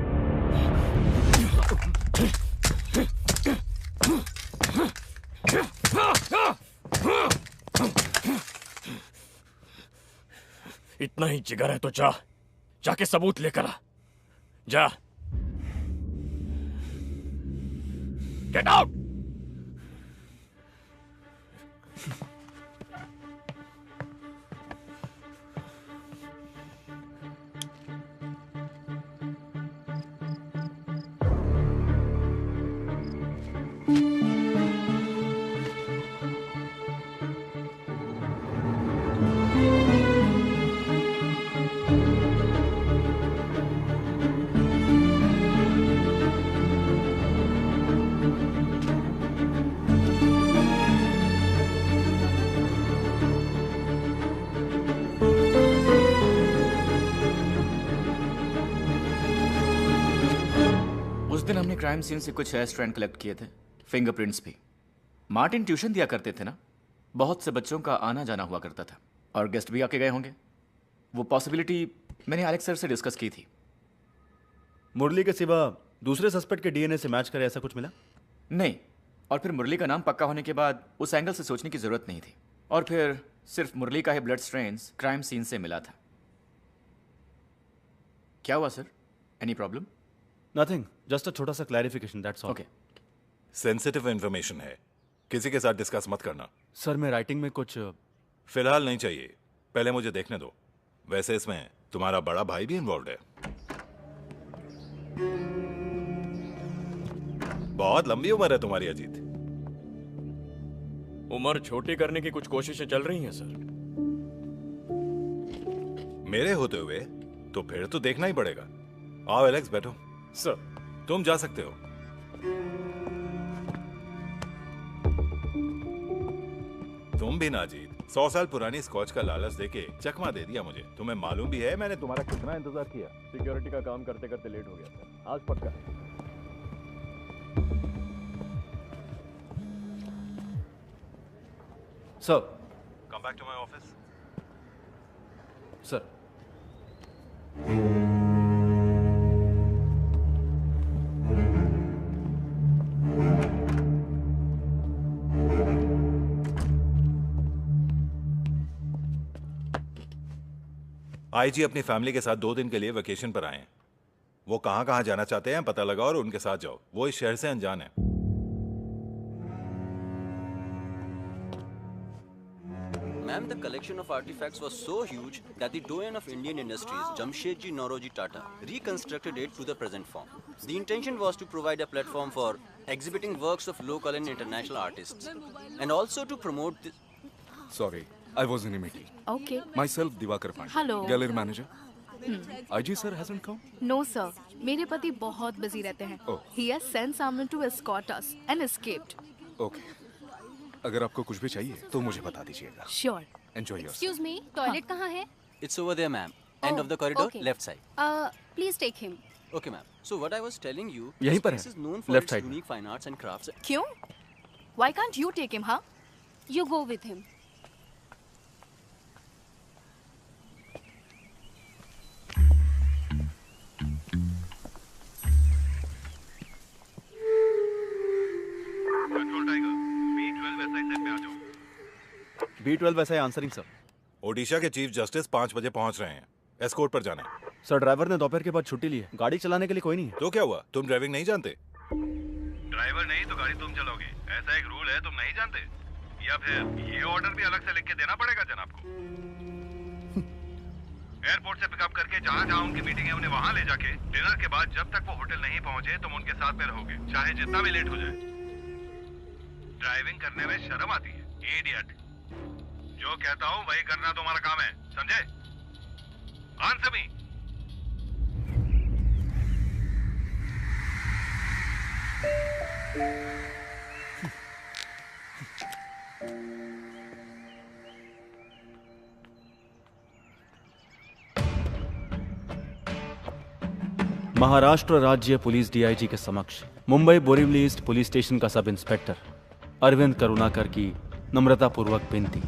इतना ही जिगर है तो जाके सबूत लेकर आ। जा। Get out.
हमने क्राइम सीन से कुछ हेयर स्ट्रैंड कलेक्ट किए थे, फिंगरप्रिंट्स भी। मार्टिन ट्यूशन दिया करते थे ना, बहुत से बच्चों का आना जाना हुआ करता था और गेस्ट भी आके गए होंगे। वो पॉसिबिलिटी मैंने एलेक्स सर से डिस्कस की थी।
मुरली के सिवा दूसरे सस्पेक्ट के डीएनए से मैच करे ऐसा कुछ मिला?
नहीं, और फिर मुरली का नाम पक्का होने के बाद उस एंगल से सोचने की जरूरत नहीं थी। और फिर सिर्फ मुरली का ही ब्लड स्ट्रेन्स क्राइम सीन से मिला था। क्या हुआ sir? Any problem?
Nothing, just a छोटा सा clarification, that's all.
Okay.
Sensitive information है, किसी के साथ डिस्कस मत करना।
सर मैं राइटिंग में कुछ
फिलहाल नहीं चाहिए, पहले मुझे देखने दो। वैसे इसमें तुम्हारा बड़ा भाई भी इन्वॉल्व है। बहुत लंबी उम्र है तुम्हारी अजीत।
उम्र छोटी करने की कुछ कोशिशें चल रही हैं सर।
मेरे होते हुए तो फिर तो देखना ही पड़ेगा। आओ एलेक्स, बैठो।
सर
तुम जा सकते हो। तुम भी ना अजीत, 100 साल पुरानी स्कॉच का लालच देके चकमा दे दिया मुझे। तुम्हें मालूम भी है मैंने तुम्हारा कितना इंतजार किया।
सिक्योरिटी का काम करते करते लेट हो गया सर, आज पक्का।
Sir
come back to my office.
Sir
IG अपनी फैमिली के साथ 2 दिन के लिए वेकेशन पर आए हैं। वो कहां कहां जाना चाहते हैं पता लगाओ और उनके साथ जाओ। वो इस शहर से अनजान है।
Ma'am, the collection of artifacts was so huge that the doyen of Indian industries, Jamshedji Nauroji Tata, reconstructed it to the present form. The intention was to provide a platform for exhibiting works of local and international artists, and also to promote the...
Sorry, I was in a meeting.
Okay.
Myself, Divakar Pandey.
Hello.
Gallery manager. IG sir hasn't come?
No sir, मेरे पति बहुत बिजी रहते हैं.
Oh.
He has sent someone to escort us and escaped.
Okay. अगर आपको कुछ भी चाहिए तो मुझे बता दीजिएगा.
Sure.
Enjoy yourself.
Excuse me, toilet कहाँ है?
It's over there, ma'am. End of the corridor,
okay.
left side.
Please take him.
Okay, ma'am. So what I was telling you,
यहीं
this
पर
place
है,
is known for
left
its
side में.
unique fine arts and crafts.
क्यों? Why can't you take him, huh? You go with him.
B12 वैसा ही आंसरिंग सर।
ओडिशा के चीफ जस्टिस 5 बजे पहुंच रहे हैं। एस्कॉर्ट पर जाना है।
सर ड्राइवर ने दोपहर के बाद छुट्टी ली है, गाड़ी चलाने के लिए कोई नहीं है।
तो क्या हुआ, तुम ड्राइविंग नहीं जानते? ड्राइवर नहीं तो गाड़ी तुम चलाओगे, ऐसा एक रूल है, तुम नहीं जानते? या फिर ये ऑर्डर भी अलग से लिख के देना पड़ेगा जनाब को? एयरपोर्ट से पिकअप करके जहाँ जहाँ उनकी मीटिंग है उन्हें वहाँ ले जाके डिनर के बाद जब तक वो होटल नहीं पहुँचे तुम उनके साथ में रहोगे, चाहे जितना भी लेट हो जाए। ड्राइविंग करने में शर्म आती है, इडियट। जो कहता हूँ वही करना तुम्हारा काम है, समझे? Answer me.
महाराष्ट्र राज्य पुलिस डीआईजी के समक्ष Mumbai Borivali east police station का सब इंस्पेक्टर अरविंद करुणाकर की नम्रतापूर्वक विनती।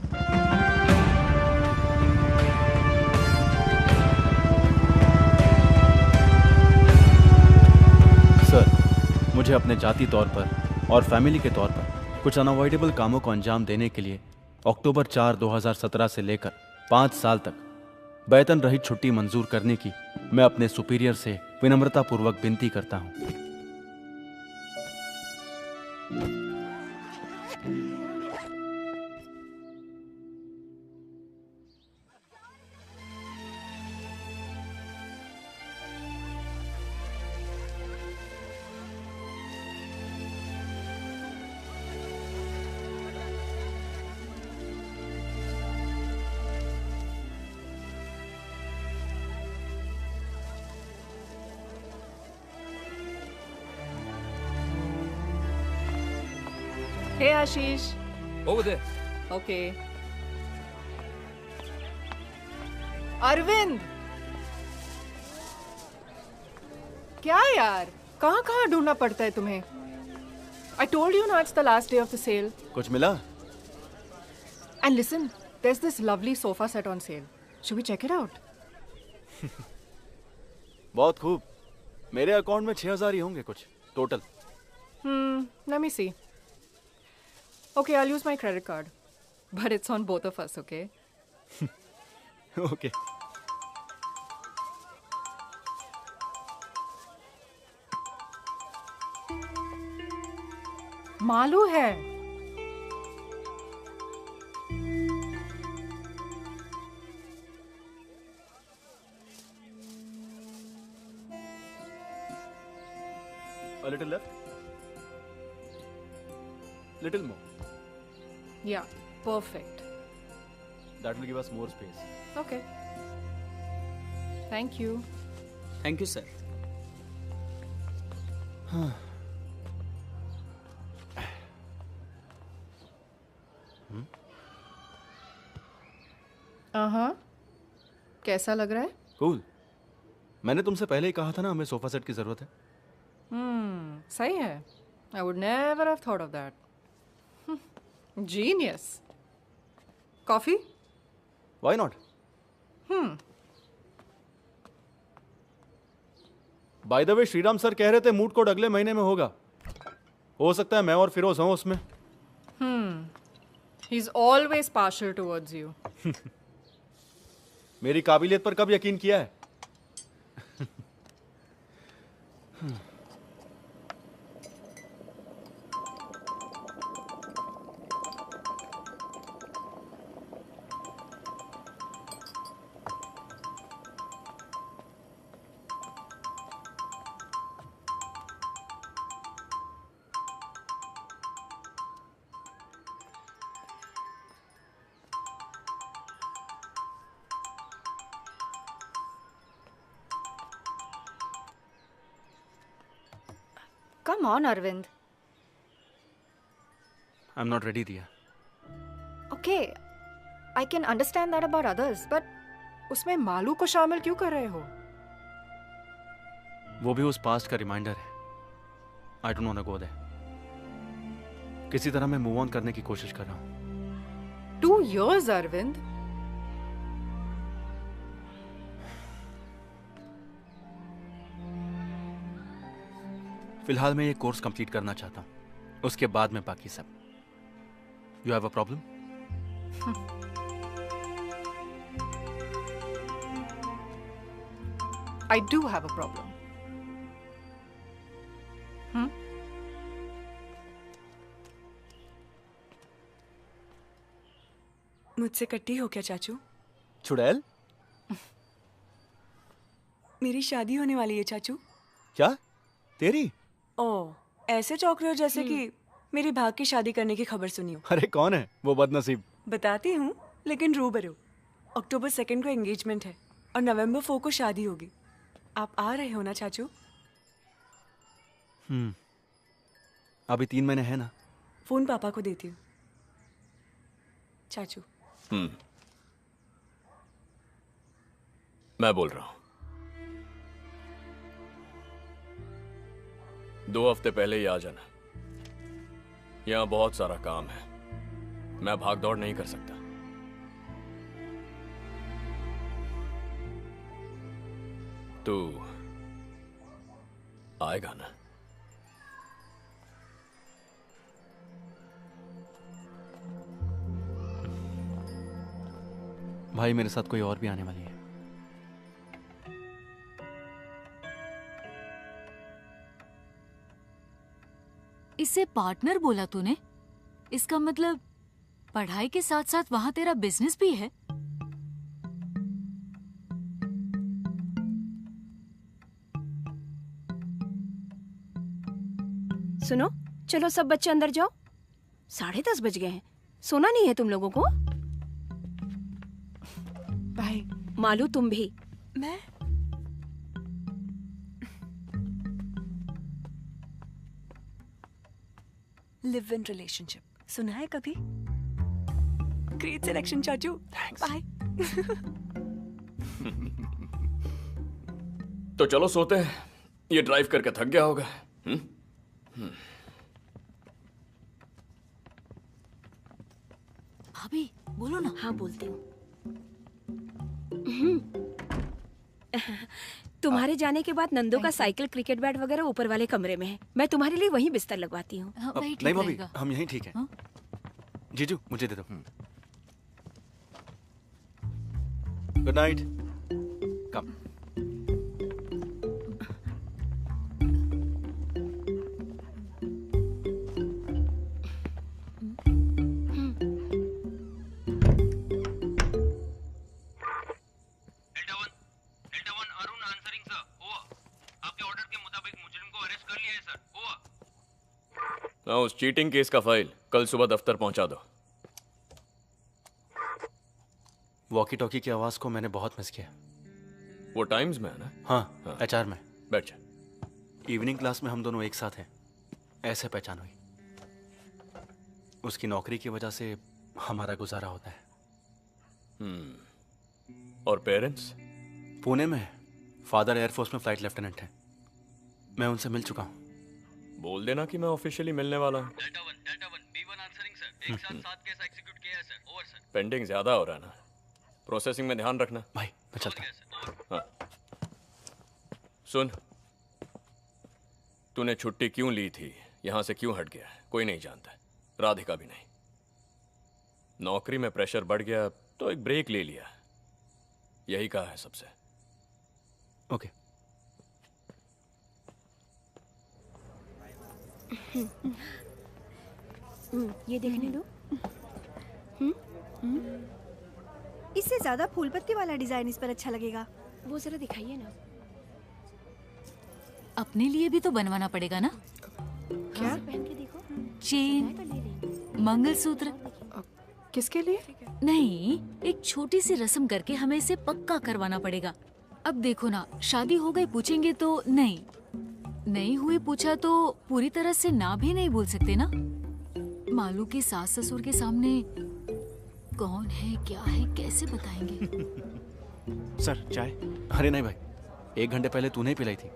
सर, मुझे अपने जाति तौर पर और फैमिली के तौर पर कुछ अनअवॉइडेबल कामों को अंजाम देने के लिए अक्टूबर 4, 2017 से लेकर 5 साल तक वेतन रहित छुट्टी मंजूर करने की मैं अपने सुपीरियर से विनम्रतापूर्वक विनती करता हूं।
Hey Ashish.
Over there.
Okay. Arvind, क्या यार, कहाँ कहाँ ढूंढना पड़ता है तुम्हें? I told you now it's the last day of the sale.
कुछ मिला?
And listen, there's this lovely sofa set on sale. Should we check it out?
बहुत खूब। मेरे अकाउंट में 6,000 ही होंगे कुछ total.
Let me see. Okay, I'll use my credit card. But it's on both of us, okay?
Okay.
Malu है।
A little left. Little more.
Yeah, perfect.
That will give us more space.
Okay. Thank you.
Thank you, sir.
कैसा लग रहा है?
Cool. मैंने तुमसे पहले ही कहा था ना हमें सोफा सेट की जरूरत है।
सही है। I would never have thought of that. Genius. Coffee?
Why not? By the way, Shriram sir कह रहे थे मूड कोड अगले महीने में होगा। हो सकता है मैं और फिरोज हों उसमें।
He's always partial towards you.
मेरी काबिलियत पर कब यकीन किया है?
Come on, Arvind.
I'm not ready, Diya.
Okay, I can understand that about others, but
उसमें मालू को शामिल क्यों कर रहे हो?
वो भी उस पास्ट का रिमाइंडर है। I don't wanna go there. किसी तरह मैं मूव ऑन करने की कोशिश कर रहा हूँ।
2 years, Arvind.
फिलहाल मैं ये कोर्स कंप्लीट करना चाहता हूँ, उसके बाद में बाकी सब। You have a problem?
I do have a problem.
मुझसे कट्टी हो क्या चाचू?
चुड़ैल?
मेरी शादी होने वाली है चाचू।
क्या? तेरी?
ओह, ऐसे चौंक रहे हो जैसे कि मेरी भाग की शादी करने की खबर सुनी हो।
अरे कौन है वो बदनसीब?
बताती हूँ, लेकिन रूबरू। अक्टूबर 2 को एंगेजमेंट है और नवंबर 4 को शादी होगी। आप आ रहे हो ना चाचू?
अभी 3 महीने हैं ना।
फोन पापा को देती हूँ। चाचू।
मैं बोल रहा हूं। 2 हफ्ते पहले ही आ जाना। यहाँ बहुत सारा काम है, मैं भाग दौड़ नहीं कर सकता। तू आएगा ना?
भाई मेरे साथ कोई और भी आने वाली है।
इसे पार्टनर बोला तूने? इसका मतलब पढ़ाई के साथ साथ वहां तेरा बिजनेस भी है?
सुनो, चलो सब बच्चे अंदर जाओ। 10:30 बज गए हैं। सोना नहीं है तुम लोगों को?
भाई
मालू तुम भी।
मैं लिव इन रिलेशनशिप सुना है कभी? ग्रेट सिलेक्शन चाचू। बाय।
तो चलो सोते हैं, ये ड्राइव करके थक गया होगा।
भाभी बोलो ना।
हाँ बोलती हूँ। तुम्हारे जाने के बाद नंदो का साइकिल, क्रिकेट बैट वगैरह ऊपर वाले कमरे में है। मैं तुम्हारे लिए वहीं बिस्तर लगवाती हूँ।
नहीं भाभी, हम यहीं ठीक हैं। जीजू मुझे दे दो। Good night. कम।
उस चीटिंग केस का फाइल कल सुबह दफ्तर पहुंचा दो।
वॉकी टॉकी की आवाज को मैंने बहुत मिस किया।
वो टाइम्स में है ना?
हाँ, एचआर में।
बैठ जा।
इवनिंग क्लास में हम दोनों एक साथ हैं, ऐसे पहचान हुई। उसकी नौकरी की वजह से हमारा गुजारा होता है।
और पेरेंट्स?
पुणे में फादर एयरफोर्स में फ्लाइट लेफ्टिनेंट हैं। मैं उनसे मिल चुका हूँ।
बोल देना कि मैं ऑफिशियली मिलने वाला हूँ। पेंडिंग ज्यादा हो रहा है ना, प्रोसेसिंग में ध्यान रखना।
भाई मैं चलता हूँ।
हाँ। सुन, तूने छुट्टी क्यों ली थी, यहां से क्यों हट गया, कोई नहीं जानता, राधिका भी नहीं। नौकरी में प्रेशर बढ़ गया तो एक ब्रेक ले लिया, यही कहा है सबसे।
ओके।
ये देखने दो।
इससे ज्यादा फूल पत्ती वाला डिजाइन इस पर अच्छा लगेगा।
वो जरा दिखाइए ना।
अपने लिए भी तो बनवाना पड़ेगा ना?
क्या?
पहन के देखो।
चेन, मंगलसूत्र।
किसके लिए?
नहीं, एक छोटी सी रस्म करके हमें इसे पक्का करवाना पड़ेगा। अब देखो ना, शादी हो गई पूछेंगे तो नहीं हुई पूछा तो पूरी तरह से ना भी नहीं बोल सकते ना। मालू के सास ससुर के सामने कौन है क्या है कैसे बताएंगे?
सर चाय? अरे नहीं भाई, 1 घंटे पहले तूने ही पिलाई थी।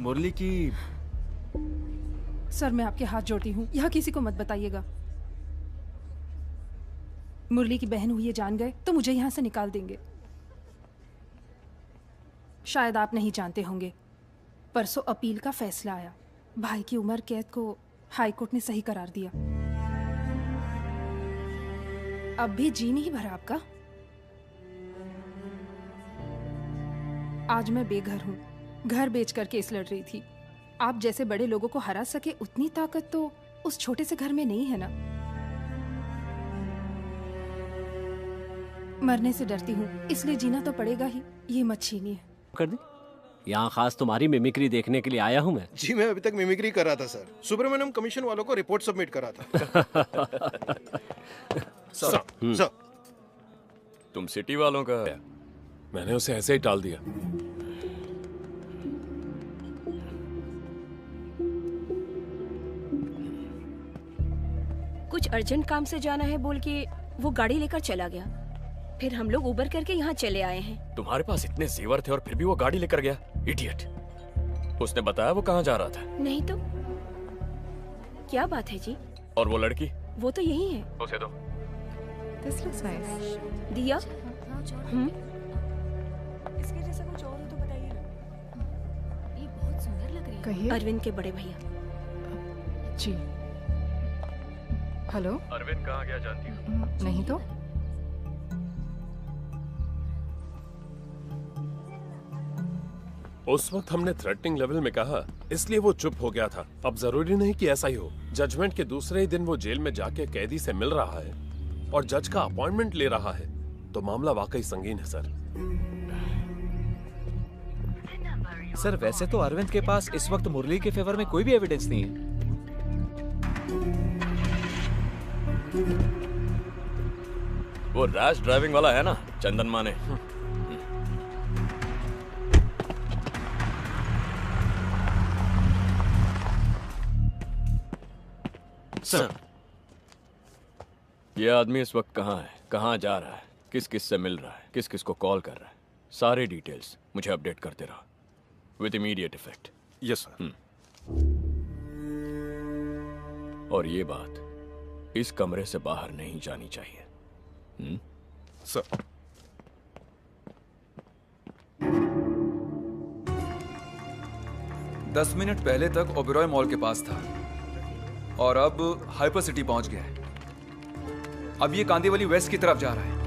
मुरली की।
सर मैं आपके हाथ जोड़ती हूँ, यहाँ किसी को मत बताइएगा। मुरली की बहन हुई ये जान गए तो मुझे यहाँ से निकाल देंगे। शायद आप नहीं जानते होंगे, परसों अपील का फैसला आया। भाई की उम्र कैद को हाई कोर्ट ने सही करार दिया। अब भी जी नहीं भरा आपका? आज मैं बेघर हूँ, घर बेचकर केस लड़ रही थी। आप जैसे बड़े लोगों को हरा सके उतनी ताकत तो उस छोटे से घर में नहीं है ना। मरने से डरती हूँ, इसलिए जीना तो पड़ेगा ही। ये मत छीनिए।
कर दी?
यहाँ खास तुम्हारी मिमिक्री देखने के लिए आया हूँ मैं।
जी मैं अभी तक मिमिक्री कर रहा था सर। सुब्रमण्यम कमीशन वालों को रिपोर्ट सबमिट करा था।
सर,
तुम सिटी वालों का
मैंने उसे ऐसे ही टाल दिया।
कुछ अर्जेंट काम से जाना है बोल के वो गाड़ी लेकर चला गया। फिर हम लोग उबर करके यहाँ चले आए हैं।
तुम्हारे पास इतने जेवर थे और फिर भी वो गाड़ी लेकर गया। इडियट। उसने बताया वो कहाँ जा रहा था?
नहीं तो क्या बात है जी?
और वो लड़की?
वो तो यही है।
उसे दो।
This looks nice.
दिया?
इसके जैसा कुछ और हो तो बताइए ना।
ये बहुत सुंदर लग रही है।
कहिए।
अरविंद के बड़े भैया।
जी। हेलो।
अरविंद कहाँ गया जानती हो?
नहीं तो।
उस वक्त हमने थ्रेटनिंग लेवल में कहा, इसलिए वो चुप हो गया था। अब जरूरी नहीं कि ऐसा ही हो। जजमेंट के दूसरे ही दिन वो जेल में जाके कैदी से मिल रहा है और जज का अपॉइंटमेंट ले रहा है, तो मामला वाकई संगीन है सर।
सर वैसे तो अरविंद के पास इस वक्त मुरली के फेवर में कोई भी एविडेंस नहीं है।
वो रैश ड्राइविंग वाला है ना, चंदन माने।
सर,
ये आदमी इस वक्त कहाँ है, कहाँ जा रहा है, किस किस से मिल रहा है, किस किस को कॉल कर रहा है, सारे डिटेल्स मुझे अपडेट करते रहो with immediate effect.
Yes sir.
और ये बात इस कमरे से बाहर नहीं जानी चाहिए।
सर।
दस मिनट पहले तक ओबेरॉय मॉल के पास था और अब हाइपर सिटी पहुंच गया है। अब ये कांदीवली वेस्ट की तरफ जा रहा है।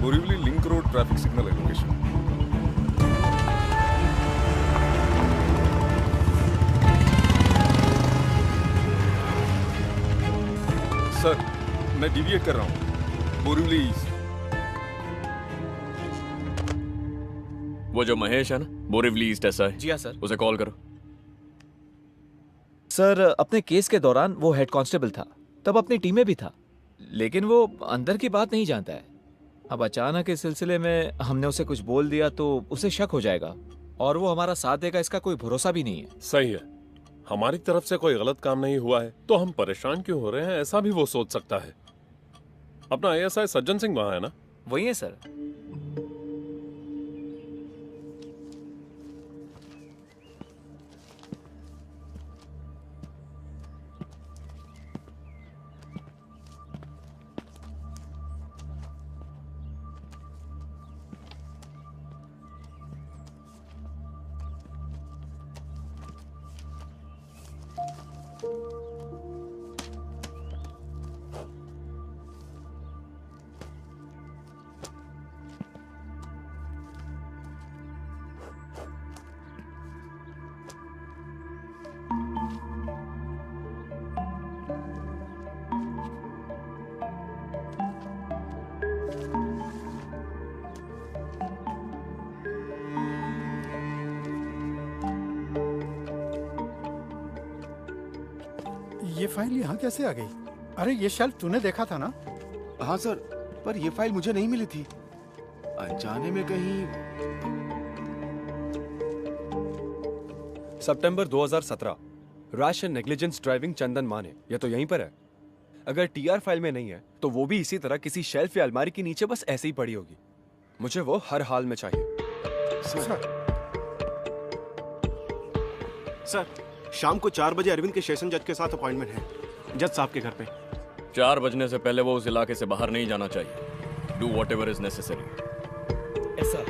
Borivali link road traffic signal है लोकेशन। सर, मैं डिविएट कर रहा हूँ बोरीवली ईस्ट।
वो जो महेश है ना, बोरीवली ईस्ट ऐसा है।
जी हाँ सर।
उसे कॉल करो।
सर अपने केस के दौरान वो हेड कांस्टेबल था, तब अपनी टीम में भी था, लेकिन वो अंदर की बात नहीं जानता है। अब अचानक इस सिलसिले में हमने उसे कुछ बोल दिया तो उसे शक हो जाएगा और वो हमारा साथ देगा, इसका कोई भरोसा भी नहीं है।
सही है, हमारी तरफ से कोई गलत काम नहीं हुआ है तो हम परेशान क्यों हो रहे हैं, ऐसा भी वो सोच सकता है। अपना एएसआई सज्जन सिंह वहां है ना?
वही है सर।
ये फाइल यहाँ कैसे आ गई? अरे ये शेल्फ तूने देखा था ना?
हाँ सर, पर ये फाइल मुझे नहीं मिली थी। अनजाने में कहीं। सितंबर 2017, रैश एंड नेग्लिजेंस ड्राइविंग चंदन माने, ये तो यहीं पर है। अगर टीआर फाइल में नहीं है तो वो भी इसी तरह किसी शेल्फ या अलमारी के नीचे बस ऐसे ही पड़ी होगी। मुझे वो हर हाल में चाहिए।
सर, शाम को 4 बजे अरविंद के सेशन जज के साथ अपॉइंटमेंट है, जज साहब के घर पे।
4 बजने से पहले वो उस इलाके से बाहर नहीं जाना चाहिए। Do whatever is necessary.
ऐसा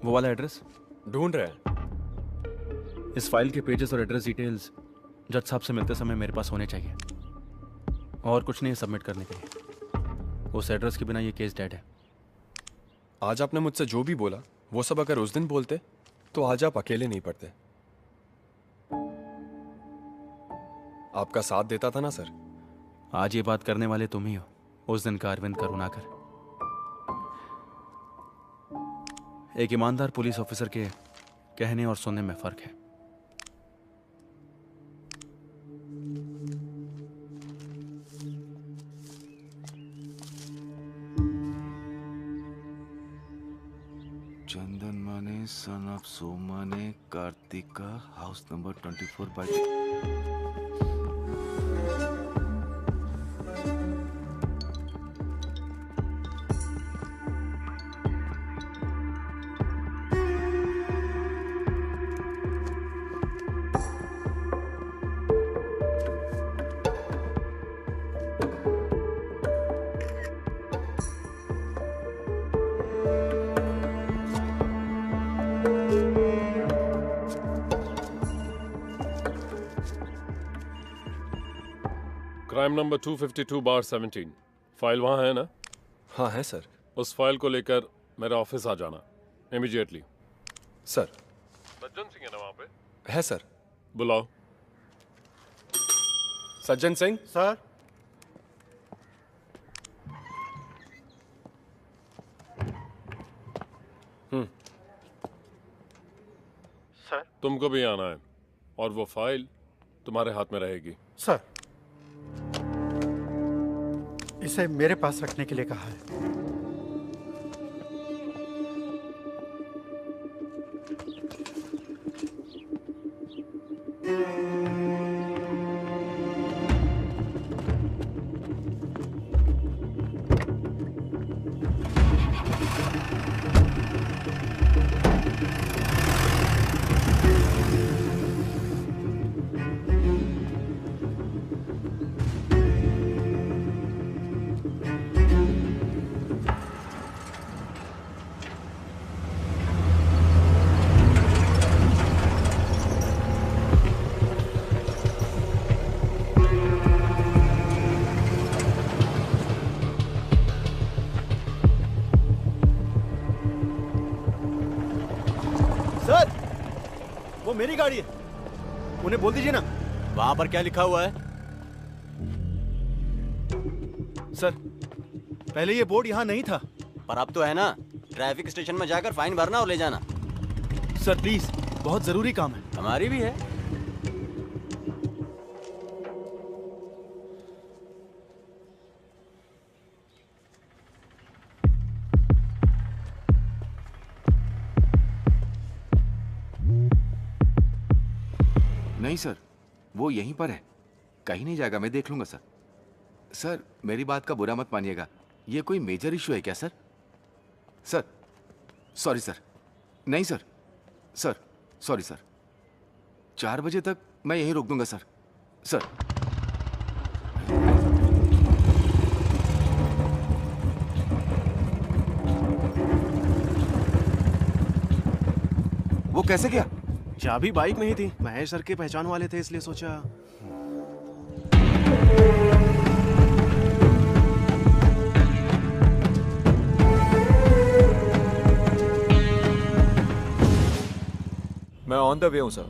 वो वाला एड्रेस
ढूंढ रहे हैं।
इस फाइल के पेजेस और एड्रेस डिटेल्स जज साहब से मिलते समय मेरे पास होने चाहिए। और कुछ नहीं है सबमिट करने के लिए। उस एड्रेस के बिना ये केस डेड है।
आज आपने मुझसे जो भी बोला वो सब अगर उस दिन बोलते तो आज आप अकेले नहीं पड़ते। आपका साथ देता था ना सर।
आज ये बात करने वाले तुम ही हो, उस दिन का अरविंद करुणाकर। एक ईमानदार पुलिस ऑफिसर के कहने और सुनने में फर्क है।
चंदन माने सन ऑफ सोमा ने Karthika house number 24/।
Crime number 252/17। File वहाँ है ना?
हाँ है सर।
उस फाइल को लेकर मेरे ऑफिस आ जाना इमीडिएटली।
सर।
सज्जन सिंह है ना वहाँ पे?
है सर।
बुलाओ।
सज्जन सिंह।
सर।
सर। तुमको भी आना है और वो फाइल तुम्हारे हाथ में रहेगी।
सर, इसे मेरे पास रखने के लिए कहा है।
मेरी गाड़ी है, उन्हें बोल दीजिए ना।
वहां पर क्या लिखा हुआ है?
सर, पहले ये बोर्ड यहाँ नहीं था।
पर अब तो है ना। ट्रैफिक स्टेशन में जाकर फाइन भरना और ले जाना।
सर प्लीज, बहुत जरूरी काम है।
हमारी भी है।
नहीं सर, वो यहीं पर है, कहीं नहीं जाएगा, मैं देख लूंगा सर। सर मेरी बात का बुरा मत मानिएगा, ये कोई मेजर इशू है क्या सर? Sir sorry sir. नहीं सर, सर सॉरी सर। 4 बजे तक मैं यहीं रोक दूंगा सर। सर वो कैसे गया?
चाबी बाइक में ही थी, महेश सर के पहचान वाले थे इसलिए सोचा।
मैं ऑन द वे हूं सर,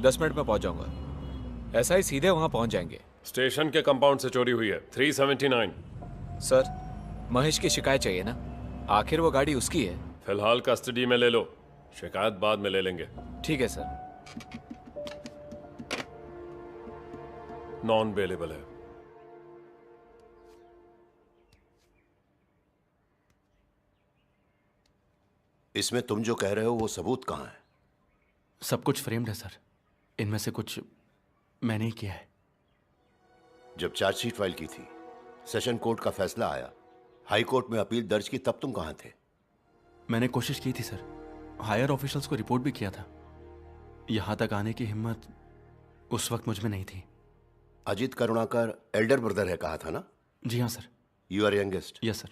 10 मिनट में पहुंच जाऊंगा। ऐसा ही सीधे वहां पहुंच जाएंगे।
स्टेशन के कंपाउंड से चोरी हुई है 379।
सर महेश की शिकायत चाहिए ना, आखिर वो गाड़ी उसकी है।
फिलहाल कस्टडी में ले लो, शिकायत बाद में ले लेंगे।
ठीक है सर।
नॉन बेलेबल है।
इसमें तुम जो कह रहे हो वो सबूत कहाँ है?
सब कुछ फ्रेम्ड है सर, इनमें से कुछ मैंने ही किया है।
जब चार्जशीट फाइल की थी, सेशन कोर्ट का फैसला आया, हाई कोर्ट में अपील दर्ज की, तब तुम कहाँ थे?
मैंने कोशिश की थी सर, हायर ऑफिशियल्स को रिपोर्ट भी किया था। यहां तक आने की हिम्मत उस वक्त मुझ में नहीं थी।
अजित करुणाकर एल्डर ब्रदर है कहा था ना?
जी हाँ sir.
You are youngest?
Yes sir.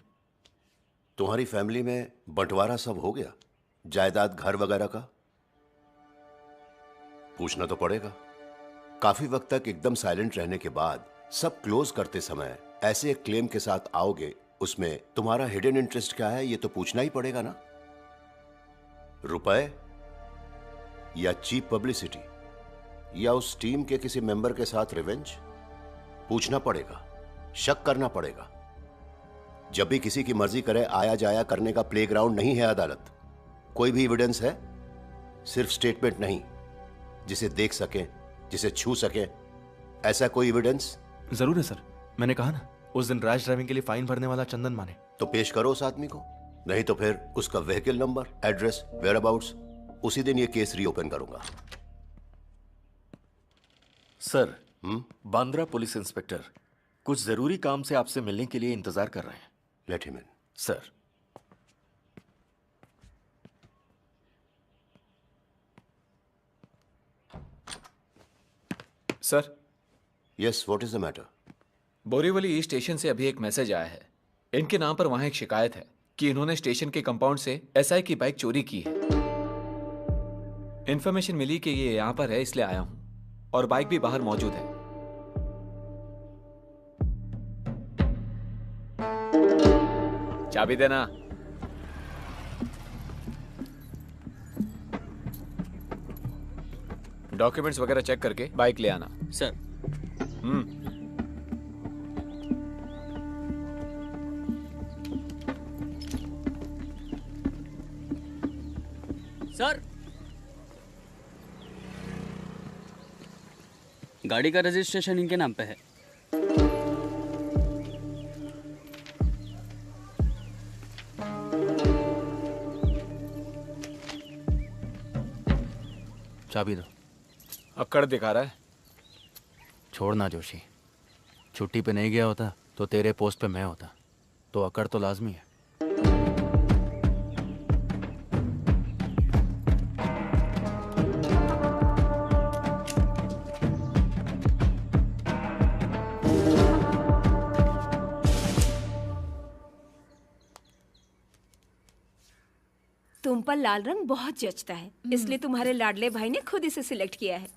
तुम्हारी फैमिली में बंटवारा सब हो गया? जायदाद, घर वगैरह का? पूछना तो पड़ेगा। काफी वक्त तक एकदम साइलेंट रहने के बाद सब क्लोज करते समय ऐसे एक क्लेम के साथ आओगे, उसमें तुम्हारा हिडन इंटरेस्ट क्या है ये तो पूछना ही पड़ेगा ना। रुपए या चीप पब्लिसिटी या उस टीम के किसी मेंबर के साथ रिवेंज? पूछना पड़ेगा, शक करना पड़ेगा। जब भी किसी की मर्जी करे आया जाया करने का प्लेग्राउंड नहीं है अदालत। कोई भी एविडेंस है? सिर्फ स्टेटमेंट नहीं, जिसे देख सके, जिसे छू सके, ऐसा कोई एविडेंस?
जरूर है सर, मैंने कहा ना उस दिन रैश ड्राइविंग के लिए फाइन भरने वाला चंदन माने।
तो पेश करो उस आदमी को, नहीं तो फिर उसका व्हीकल नंबर, एड्रेस, वेयरअबाउट्स, उसी दिन ये केस रीओपन करूंगा।
सर, बांद्रा पुलिस इंस्पेक्टर कुछ जरूरी काम से आपसे मिलने के लिए इंतजार कर रहे हैं।
Let him in.
Sir.
Sir.
Yes, what is the matter?
Borivali east station से अभी एक मैसेज आया है। इनके नाम पर वहां एक शिकायत है कि इन्होंने स्टेशन के कंपाउंड से एसआई की बाइक चोरी की है। इन्फॉर्मेशन मिली कि ये यहां पर है, इसलिए आया हूं, और बाइक भी बाहर मौजूद है। चाबी देना। डॉक्यूमेंट्स वगैरह चेक करके बाइक ले आना।
सर। सर, गाड़ी का रजिस्ट्रेशन इनके नाम पे है।
चाबी दो।
अक्कड़ दिखा रहा है।
छोड़ना जोशी, छुट्टी पे नहीं गया होता तो तेरे पोस्ट पे मैं होता, तो अकड़ तो लाजमी है।
तुम पर लाल रंग बहुत जचता है, इसलिए तुम्हारे लाडले भाई ने खुद इसे सिलेक्ट किया है।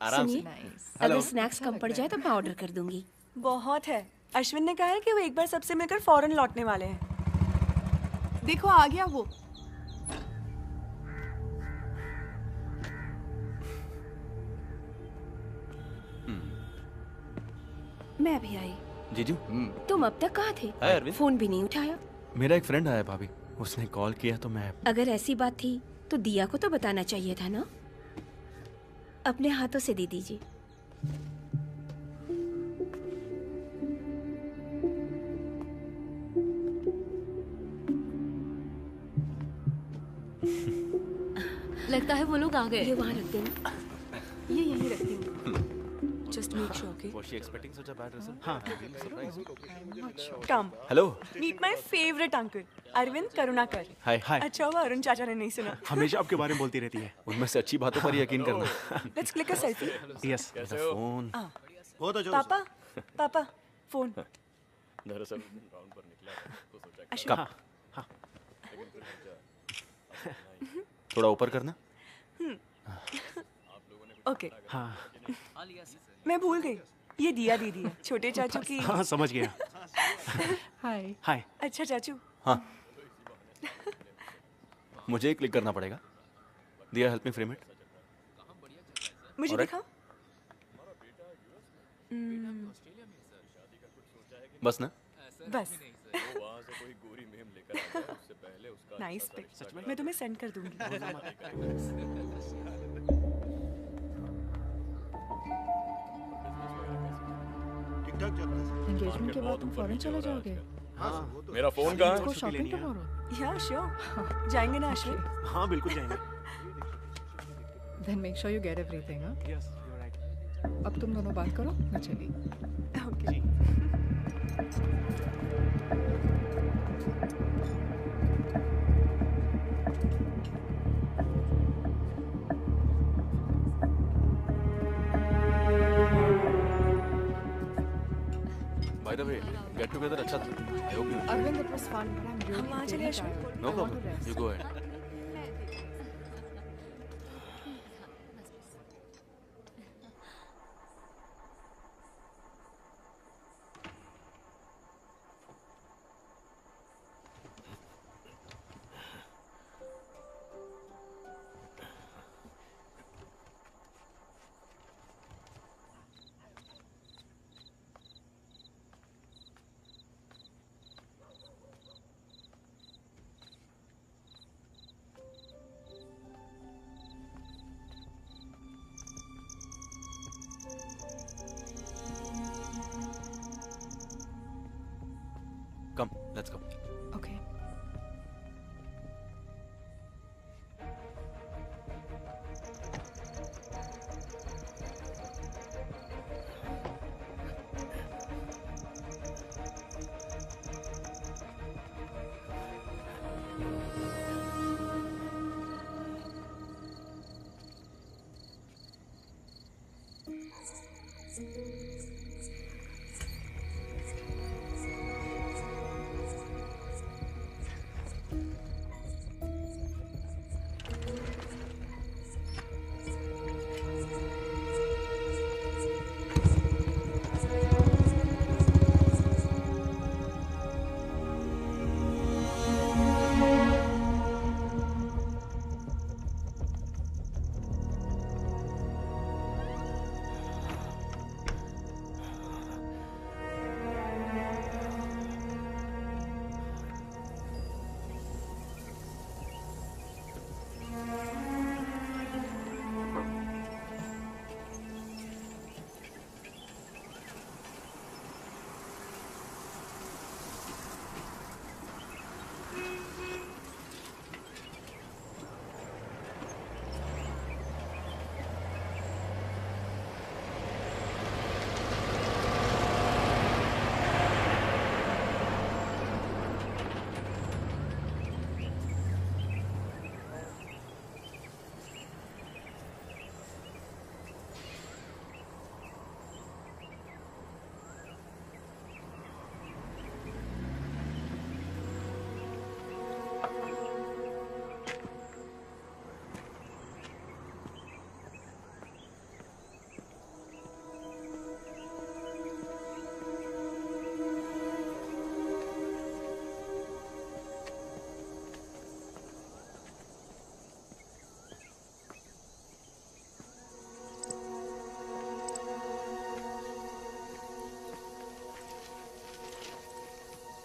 आराम से।
सुनिए, अगर स्नैक्स कम पड़ जाए तो मैं ऑर्डर कर दूंगी।
बहुत है। अश्विन ने कहा है कि वो एक बार सबसे मिलकर फौरन लौटने वाले हैं। देखो आ गया वो।
मैं भी आई।
जीजू।
तुम अब तक कहाँ थे?
हाय अरविंद।
फोन भी नहीं उठाया।
मेरा एक फ्रेंड आया भाभी, उसने कॉल किया तो मैं।
अगर ऐसी बात थी तो दिया को तो बताना चाहिए था ना। अपने हाथों से दे दीजिए।
लगता है वो लोग आ गए।
ये वहाँ रख देना।
ये यहीं रख दूँ। Just make sure, okay?
Was she expecting such a bad result?
हाँ।
Surprise.
Come.
Hello.
Meet my favorite uncle, Arvind Karunakar.
Hi. Hi.
अच्छा हुआ अरुण चाचा ने नहीं सुना।
हमेशा आपके बारे में बोलती रहती है। उनमें से अच्छी बातों पर यकीन करना।
Let's click a selfie.
Yes. Phone.
पापा, पापा, फोन।
दरअसल राउंड पर निकला तो
सोचा
हाँ। थोड़ा ऊपर करना।
ओके।
हाँ।
मैं भूल गई, ये दिया दीदी है, छोटे चाचू की।
हाँ समझ गया।
हाय।
हाय।
अच्छा चाचू।
हाँ। मुझे क्लिक करना पड़ेगा। दिया हेल्प मी फ्रेम इट।
मुझे दिखाओ।
बस ना।
बस। Nice pic. मैं तुम्हें सेंड कर दूंगी।
एंगेजमेंट के बाद तुम फॉरेन चले जाओगे?
हाँ, मेरा फोन कहाँ है?
Shopping tomorrow?
या श्योर। जाएंगे ना अश्विन?
हाँ बिल्कुल जाएंगे। Then make sure you get everything, हाँ?
Yes, you're right.
अब तुम दोनों बात करो, मैं चली।
Okay.
By the way, get together अच्छा था। I hope you.
Arvind, it was fun, but I'm really
हम वहाँ चले Ashwin.
No problem. You go ahead. Come let's go.
Okay.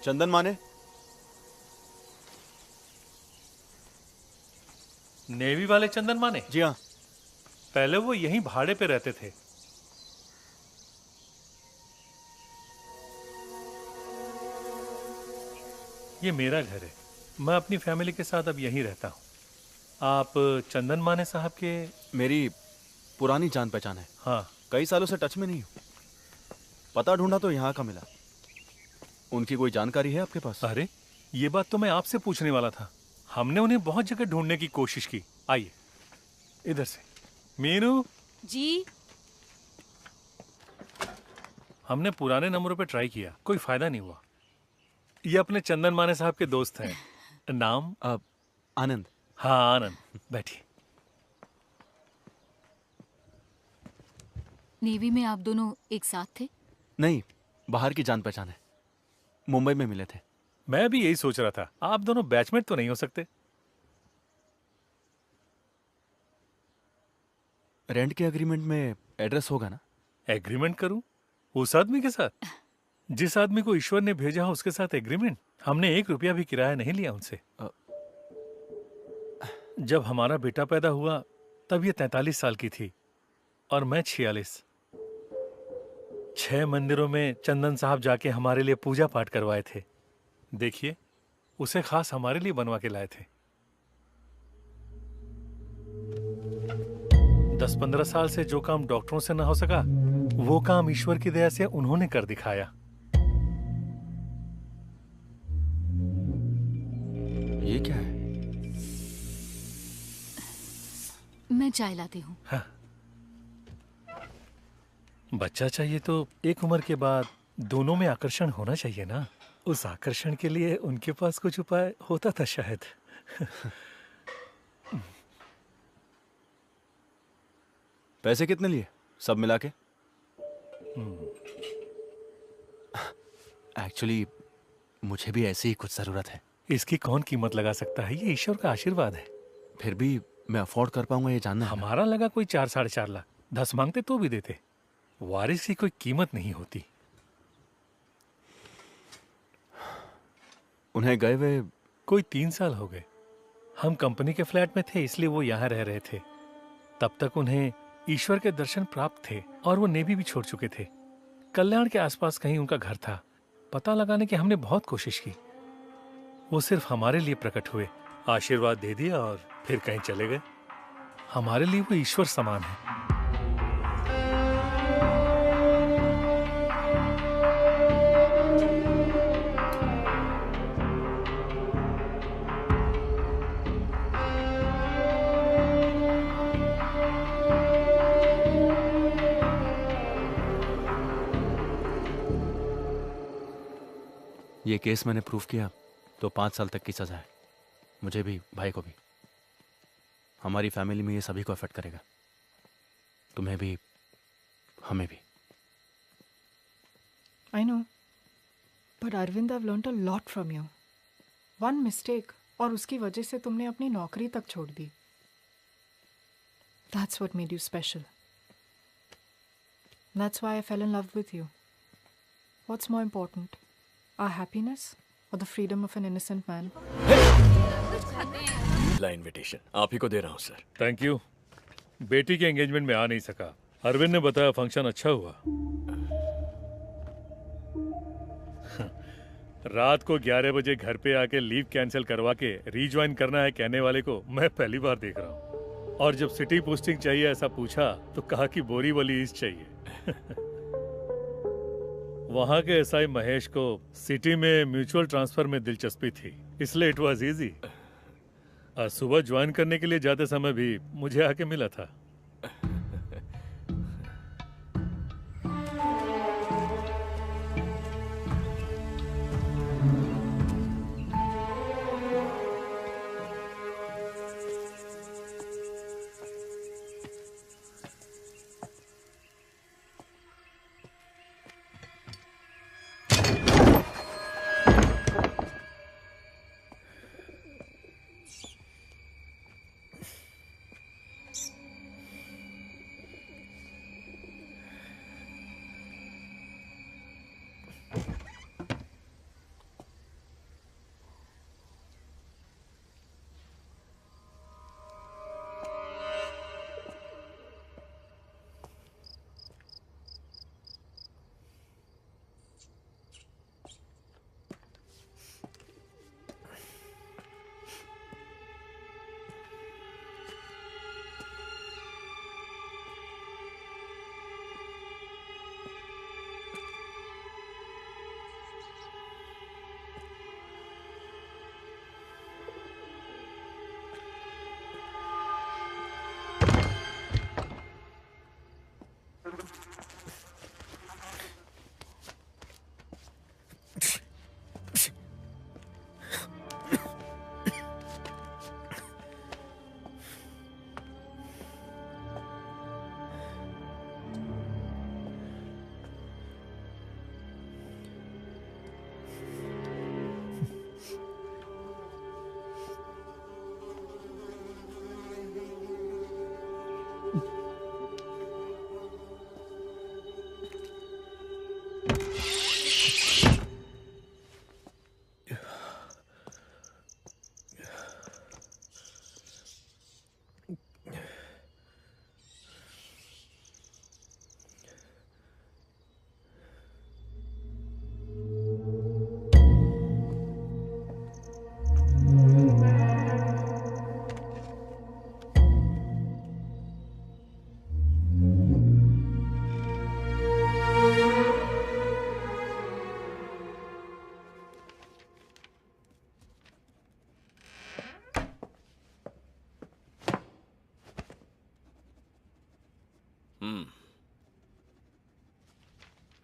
Chandan Mane?
Navy वाले चंदन माने?
जी हाँ।
पहले वो यहीं भाड़े पे रहते थे। ये मेरा घर है। मैं अपनी फैमिली के साथ अब यहीं रहता हूँ। आप चंदन माने साहब के?
मेरी पुरानी जान पहचान है।
हाँ।
कई सालों से टच में नहीं हूँ। पता ढूंढा तो यहाँ का मिला। उनकी कोई जानकारी है आपके पास?
अरे ये बात तो मैं आपसे पूछने वाला था। हमने उन्हें बहुत जगह ढूंढने की कोशिश की। आइए इधर से। मीनू
जी।
हमने पुराने नंबरों पे ट्राई किया, कोई फायदा नहीं हुआ। ये अपने चंदन माने साहब के दोस्त हैं। नाम?
आनंद।
हाँ आनंद, बैठिए।
नेवी में आप दोनों एक साथ थे?
नहीं, बाहर की जान पहचान है। मुंबई में मिले थे।
मैं भी यही सोच रहा था, आप दोनों बैचमेट तो नहीं हो सकते?
रेंट के एग्रीमेंट में एड्रेस होगा ना?
एग्रीमेंट करूं? उस आदमी के साथ? जिस आदमी को ईश्वर ने भेजा उसके साथ एग्रीमेंट? हमने 1 रुपया भी किराया नहीं लिया उनसे। जब हमारा बेटा पैदा हुआ तब ये 43 साल की थी और मैं 46। 6 मंदिरों में चंदन साहब जाके हमारे लिए पूजा पाठ करवाए थे। देखिए, उसे खास हमारे लिए बनवा के लाए थे। 10-15 साल से जो काम डॉक्टरों से ना हो सका, वो काम ईश्वर की दया से उन्होंने कर दिखाया।
ये क्या है?
मैं चाय लाती हूँ।
हाँ। बच्चा चाहिए तो एक उम्र के बाद दोनों में आकर्षण होना चाहिए ना। उस आकर्षण के लिए उनके पास कुछ उपाय होता था शायद।
पैसे कितने लिए सब मिला के? एक्चुअली मुझे भी ऐसी ही कुछ जरूरत है।
इसकी कौन कीमत लगा सकता है? ये ईश्वर का आशीर्वाद है।
फिर भी मैं अफोर्ड कर पाऊंगा ये जानना है।
हमारा लगा कोई 4-4.5 लाख। 10 मांगते तो भी देते। वारिस की कोई कीमत नहीं होती।
उन्हें गए हुए
कोई 3 साल हो गए। हम कंपनी के फ्लैट में थे इसलिए वो यहाँ रह रहे थे। तब तक उन्हें ईश्वर के दर्शन प्राप्त थे और वो नेवी भी छोड़ चुके थे। कल्याण के आसपास कहीं उनका घर था। पता लगाने की हमने बहुत कोशिश की। वो सिर्फ हमारे लिए प्रकट हुए, आशीर्वाद दे दिया और फिर कहीं चले गए। हमारे लिए वो ईश्वर समान है।
ये केस मैंने प्रूव किया तो 5 साल तक की सजा है, मुझे भी, भाई को भी। हमारी फैमिली में ये सभी को अफेक्ट करेगा, तुम्हें भी, हमें भी।
I know, but Arvind, I've learnt a lot from you. One mistake और उसकी वजह से तुमने अपनी नौकरी तक छोड़ दी। That's what made you special. That's why I fell in love with you. What's more important, our happiness or the freedom of an innocent man?
ला इनविटेशन आप ही को दे रहा हूँ सर।
Thank you. बेटी के एंगेजमेंट में आ नहीं सका। अरविंद ने बताया फंक्शन अच्छा हुआ। रात को 11 बजे घर पे आके लीव कैंसिल करवा के रीज्वाइन करना है कहने वाले को मैं पहली बार देख रहा हूँ। और जब सिटी पोस्टिंग चाहिए ऐसा पूछा तो कहा कि बोरीवली ईस्ट चाहिए। वहां के एसआई महेश को सिटी में म्यूचुअल ट्रांसफर में दिलचस्पी थी, इसलिए इट वाज इजी। सुबह ज्वाइन करने के लिए जाते समय भी मुझे आके मिला था।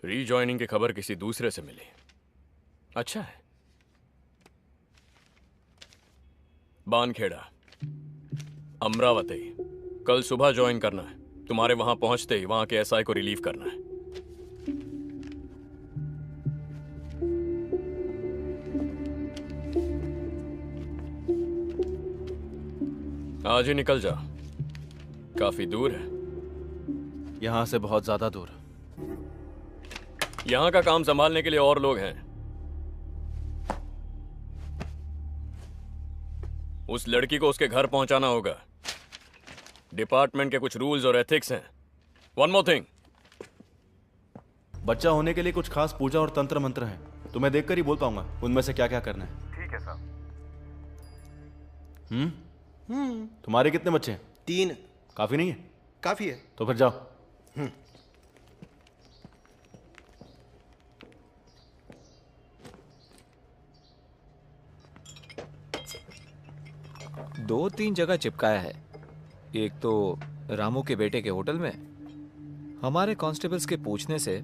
रीजॉइनिंग की खबर किसी दूसरे से मिली। अच्छा है। बानखेड़ा, अमरावती, कल सुबह ज्वाइन करना है। तुम्हारे वहां पहुंचते ही वहां के एसआई को रिलीव करना है। आज ही निकल जा, काफी दूर है।
यहां से बहुत ज्यादा दूर।
यहां का काम संभालने के लिए और लोग हैं। उस लड़की को उसके घर पहुंचाना होगा। डिपार्टमेंट के कुछ रूल्स और एथिक्स हैं। वन मोर थिंग,
बच्चा होने के लिए कुछ खास पूजा और तंत्र मंत्र हैं। तो मैं देखकर ही बोल पाऊंगा उनमें से क्या क्या करना है।
ठीक है साहब।
तुम्हारे कितने बच्चे हैं?
3।
काफी नहीं है?
काफी है।
तो फिर जाओ।
दो तीन जगह चिपकाया है। एक तो रामू के बेटे के होटल में। हमारे कांस्टेबल्स के पूछने से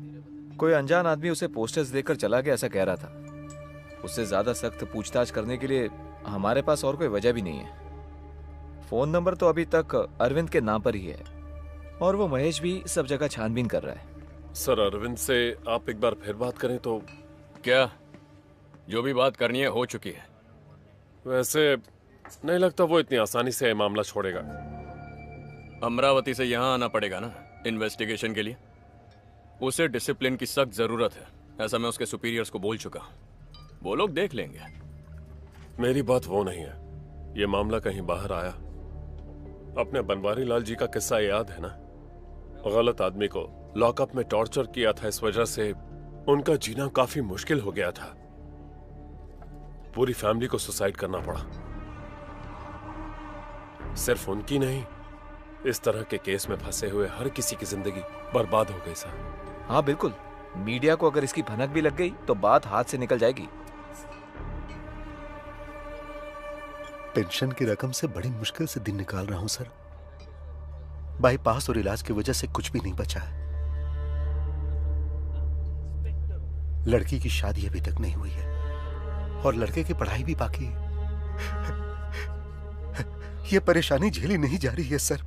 कोई अनजान आदमी उसे पोस्टर्स देकर चला गया ऐसा कह रहा था। उससे ज्यादा सख्त पूछताछ करने के लिए हमारे पास और कोई वजह भी नहीं है। फोन नंबर तो अभी तक अरविंद के नाम पर ही है और वो महेश भी सब जगह छानबीन कर रहा है।
सर अरविंद से आप एक बार फिर बात करें तो।
क्या? जो भी बात करनी है हो चुकी है।
वैसे नहीं लगता वो इतनी आसानी से मामला छोड़ेगा।
अमरावती से यहाँ आना पड़ेगा ना इन्वेस्टिगेशन के लिए। उसे डिसिप्लिन की सख्त जरूरत है, ऐसा मैं उसके सुपीरियर्स को बोल चुका। वो लोग देख लेंगे।
मेरी बात वो नहीं है, ये मामला कहीं बाहर आया। अपने बनवारी लाल जी का किस्सा याद है ना? गलत आदमी को लॉकअप में टॉर्चर किया था, इस वजह से उनका जीना काफी मुश्किल हो गया था। पूरी फैमिली को सुसाइड करना पड़ा। सिर्फ उनकी नहीं, इस तरह के केस में फंसे हुए हर किसी की जिंदगी बर्बाद हो गई सर।
हाँ बिल्कुल, मीडिया को अगर इसकी भनक भी लग गई तो बात हाथ से निकल जाएगी।
पेंशन की रकम से बड़ी मुश्किल से दिन निकाल रहा हूं सर। बाईपास और इलाज की वजह से कुछ भी नहीं बचा है। लड़की की शादी अभी तक नहीं हुई है और लड़के की पढ़ाई भी बाकी है। यह परेशानी झेली नहीं जा रही है सर।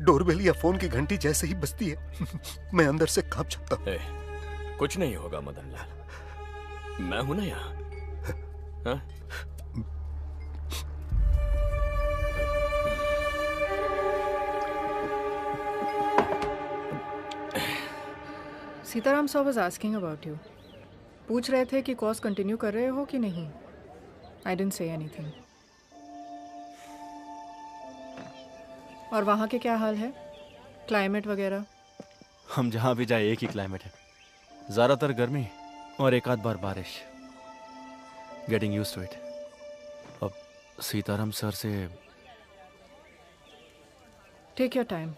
डोरबेल या फोन की घंटी जैसे ही बजती है मैं अंदर से कांप जाता हूं।
कुछ नहीं होगा मदन लाल, मैं हूं ना यहाँ। हाँ?
Sitaram sir was asking about you. पूछ रहे थे कि कोर्स कंटिन्यू कर रहे हो कि नहीं। I didn't say anything. और वहाँ के क्या हाल है, क्लाइमेट वगैरह?
हम जहाँ भी जाए एक ही क्लाइमेट है, ज़्यादातर गर्मी और एक आध बार बारिश। Getting used to it. अब सीताराम सर से
take your time,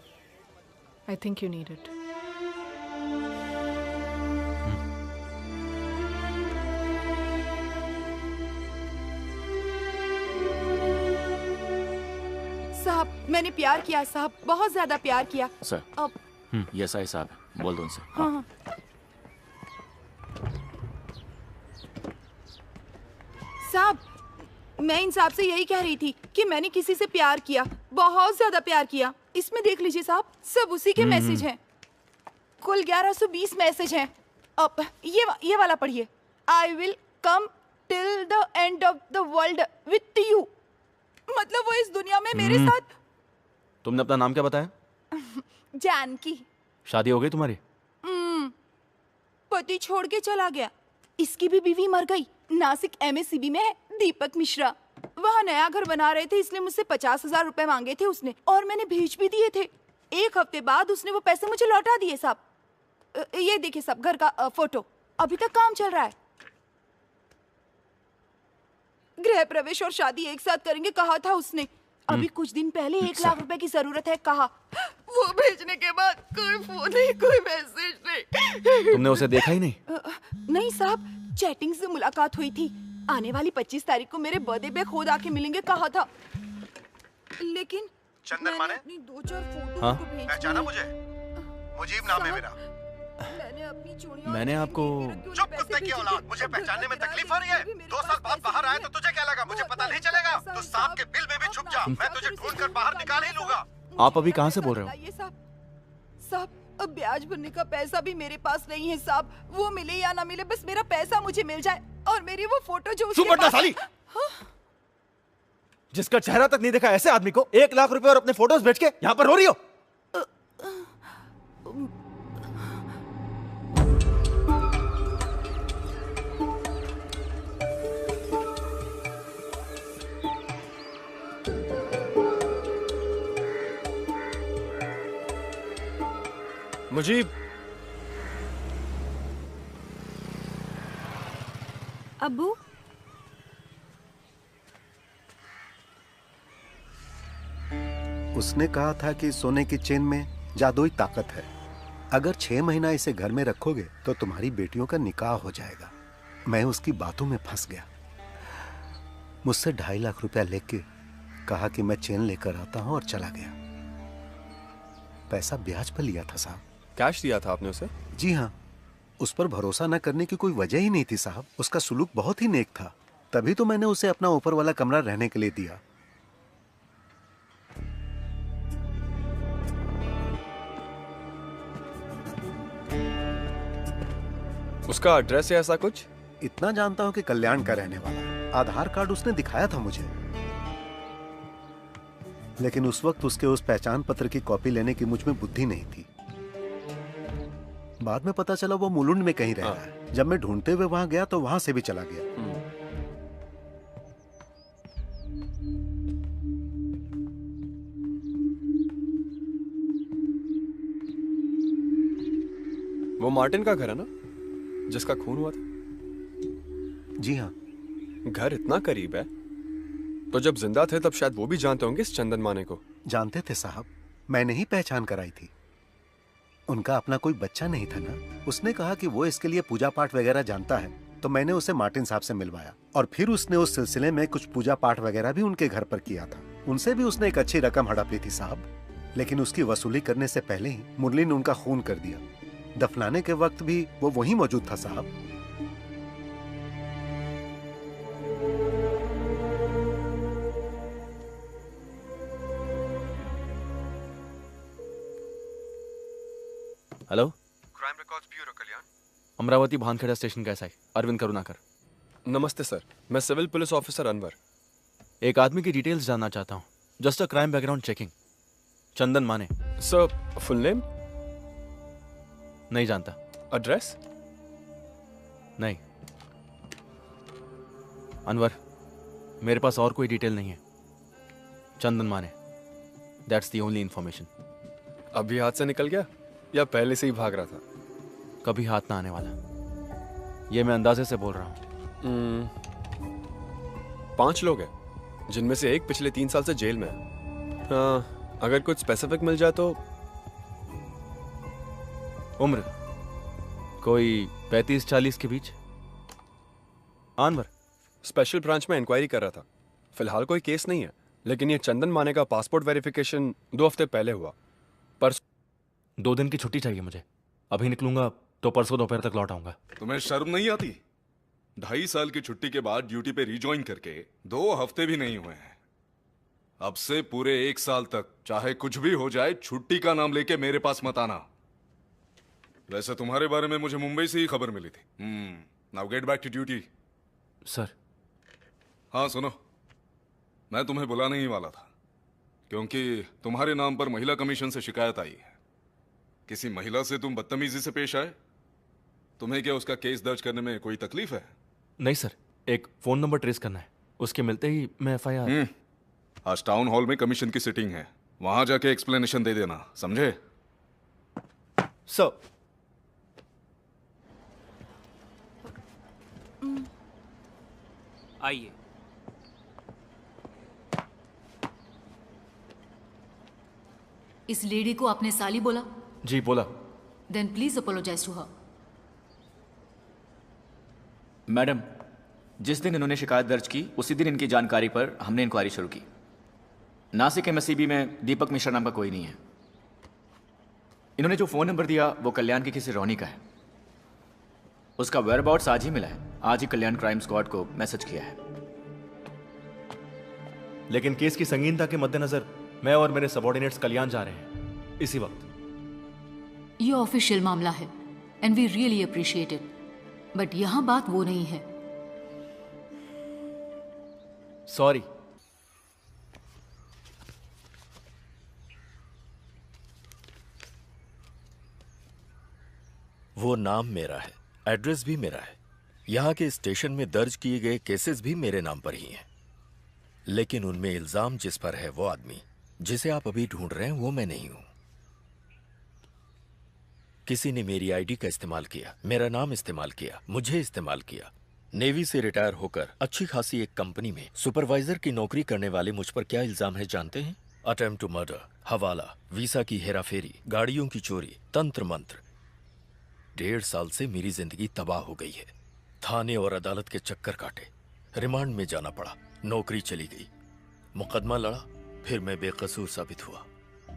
I think you need it.
साहब मैंने प्यार किया साहब, बहुत ज्यादा प्यार किया।
सर
अब
ये SI साहब है, बोल दो उनसे।
हाँ। साहब मैं इन साहब से यही कह रही थी कि मैंने किसी से प्यार किया, बहुत ज्यादा प्यार किया। इसमें देख लीजिए साहब, सब उसी के मैसेज हैं। कुल 1120 मैसेज हैं। अब ये वाला पढ़िए। I will come till the end of the world with you. मतलब वो इस दुनिया में मेरे साथ।
तुमने अपना नाम क्या बताया?
जानकी।
शादी हो गई तुम्हारी?
पति छोड़ के चला गया। इसकी भी बीवी मर गई। नासिक MSCB में है, दीपक मिश्रा। वहाँ नया घर बना रहे थे, इसलिए मुझसे 50,000 रुपए मांगे थे उसने और मैंने भेज भी दिए थे। 1 हफ्ते बाद उसने वो पैसे मुझे लौटा दिए साहब। ये देखिए साहब, घर का फोटो। अभी तक काम चल रहा है। गृह प्रवेश और शादी एक साथ करेंगे कहा था उसने। अभी कुछ दिन पहले 1 लाख रुपए की जरूरत है कहा। वो भेजने के बाद कोई फोन नहीं, कोई मैसेज नहीं।
तुमने उसे देखा ही नहीं?
नहीं साहब, चैटिंग से मुलाकात हुई थी। आने वाली 25 तारीख को मेरे बर्थडे पे खुद आके मिलेंगे कहा था। लेकिन
चंदन माने
अपनी 2-4 फोटो
हाँ?
पहचाना मुझे? मुजीब नाम है मेरा।
मैंने आपको
चुप कुत्ते की औलाद, मुझे पहचानने में तकलीफ हो रही है? 2 साल बाद बाहर आया तो तुझे क्या लगा मुझे पता नहीं चलेगा? तू सांप के बिल में भी छुप जा, मैं तुझे ढूंढ कर बाहर निकाल ही लूंगा।
आप अभी कहाँ से बोल रहे हो?
साहब अब ब्याज भरने का पैसा भी मेरे पास नहीं है साहब। वो मिले या ना मिले, बस मेरा पैसा मुझे मिल जाए और मेरी वो फोटो जो उसके
चुप साली। जिसका चेहरा तक नहीं देखा ऐसे आदमी को 1 लाख रुपए और अपने फोटोज बेच के यहाँ पर रो रही हो?
मुजीब,
अब्बू,
उसने कहा था कि सोने की चेन में जादुई ताकत है। अगर 6 महीना इसे घर में रखोगे तो तुम्हारी बेटियों का निकाह हो जाएगा। मैं उसकी बातों में फंस गया। मुझसे 2.5 लाख रुपया लेके कहा कि मैं चेन लेकर आता हूं और चला गया। पैसा ब्याज पर लिया था साहब।
कैश दिया था आपने उसे?
जी हाँ, उस पर भरोसा न करने की कोई वजह ही नहीं थी साहब। उसका सुलूक बहुत ही नेक था, तभी तो मैंने उसे अपना ऊपर वाला कमरा रहने के लिए दिया।
उसका एड्रेस है ऐसा कुछ?
इतना जानता हूं कि कल्याण का रहने वाला। आधार कार्ड उसने दिखाया था मुझे, लेकिन उस वक्त उसके उस पहचान पत्र की कॉपी लेने की मुझ में बुद्धि नहीं थी। बाद में पता चला वो मुलुंड में कहीं रह रहा है। जब मैं ढूंढते हुए वहां गया तो वहां से भी चला गया।
वो मार्टिन का घर है ना, जिसका खून हुआ था?
जी हाँ।
घर इतना करीब है तो जब जिंदा थे तब शायद वो भी जानते होंगे इस चंदन माने को।
जानते थे साहब, मैंने ही पहचान कराई थी। उनका अपना कोई बच्चा नहीं था ना। उसने कहा कि वो इसके लिए पूजा पाठ वगैरह जानता है, तो मैंने उसे मार्टिन साहब से मिलवाया और फिर उसने उस सिलसिले में कुछ पूजा पाठ वगैरह भी उनके घर पर किया था। उनसे भी उसने एक अच्छी रकम हड़प ली थी साहब, लेकिन उसकी वसूली करने से पहले ही मुरली ने उनका खून कर दिया। दफनाने के वक्त भी वो वहीं मौजूद था साहब।
हेलो,
क्राइम रिकॉर्ड्स ब्यूरो कल्याण।
अमरावती भानखेड़ा स्टेशन कैसा है? अरविंद करुणाकर।
नमस्ते सर, मैं सिविल पुलिस ऑफिसर अनवर।
एक आदमी की डिटेल्स जानना चाहता हूँ। Just a crime background checking. Chandan Mane.
Sir, full name?
नहीं जानता।
एड्रेस?
नहीं। अनवर, मेरे पास और कोई डिटेल नहीं है। चंदन माने, दैट्स द ओनली इंफॉर्मेशन।
अभी हाथ से निकल गया या पहले से ही भाग रहा था?
कभी हाथ ना आने वाला, ये मैं अंदाजे से बोल रहा हूँ।
5 लोग हैं, जिनमें से एक पिछले 3 साल से जेल में है। हाँ, अगर कुछ स्पेसिफिक मिल जाए तो।
उम्र कोई 35-40 के बीच। अनवर,
स्पेशल ब्रांच में इंक्वायरी कर रहा था। फिलहाल कोई केस नहीं है, लेकिन ये चंदन माने का पासपोर्ट वेरिफिकेशन 2 हफ्ते पहले हुआ। परसों
2 दिन की छुट्टी चाहिए मुझे। अभी निकलूंगा तो परसों दोपहर तक लौट आऊंगा।
तुम्हें शर्म नहीं आती? 2.5 साल की छुट्टी के बाद ड्यूटी पे रिज्वाइन करके 2 हफ्ते भी नहीं हुए हैं। अब से पूरे 1 साल तक चाहे कुछ भी हो जाए, छुट्टी का नाम लेके मेरे पास मत आना। वैसे तुम्हारे बारे में मुझे मुंबई से ही खबर मिली थी। Now get back to duty.
Sir.
हाँ सुनो, मैं तुम्हें बुलाने ही वाला था, क्योंकि तुम्हारे नाम पर महिला कमीशन से शिकायत आई है। किसी महिला से तुम बदतमीजी से पेश आए। तुम्हें क्या उसका केस दर्ज करने में कोई तकलीफ है?
नहीं सर, एक फोन नंबर ट्रेस करना है, उसके मिलते ही मैं FIR।
आज टाउन हॉल में कमीशन की सिटिंग है, वहां जाके एक्सप्लेनेशन दे देना, समझे?
सर।
आइए।
इस लेडी को आपने साली बोला?
जी बोला।
Then please apologise to her.
Madam, जिस दिन इन्होंने शिकायत दर्ज की उसी दिन इनकी जानकारी पर हमने इंक्वायरी शुरू की। नासिक MSCB में दीपक मिश्रा नाम का कोई नहीं है। इन्होंने जो फोन नंबर दिया वो कल्याण के किसी रोनी का है। उसका वेयरअबाउट्स आज ही मिला है। आज ही कल्याण क्राइम स्क्वाड को मैसेज किया है।
लेकिन केस की संगीनता के मद्देनजर मैं और मेरे सबॉर्डिनेट्स कल्याण जा रहे हैं इसी वक्त।
ये ऑफिशियल मामला है and we really appreciate it, but यहां बात वो नहीं है।
सॉरी।
वो नाम मेरा है, एड्रेस भी मेरा है, यहाँ के स्टेशन में दर्ज किए गए केसेस भी मेरे नाम पर ही हैं। लेकिन उनमें इल्जाम जिस पर है वो आदमी जिसे आप अभी ढूंढ रहे हैं वो मैं नहीं हूं। किसी ने मेरी आईडी का इस्तेमाल किया, मेरा नाम इस्तेमाल किया, मुझे इस्तेमाल किया। नेवी से रिटायर होकर अच्छी खासी एक कंपनी में सुपरवाइजर की नौकरी करने वाले मुझ पर क्या इल्जाम है जानते हैं? अटेम्प्ट टू मर्डर, हवाला, वीसा की हेराफेरी, गाड़ियों की चोरी, तंत्र मंत्र। 1.5 साल से मेरी जिंदगी तबाह हो गई है। थाने और अदालत के चक्कर काटे, रिमांड में जाना पड़ा, नौकरी चली गई, मुकदमा लड़ा, फिर मैं बेकसूर साबित हुआ।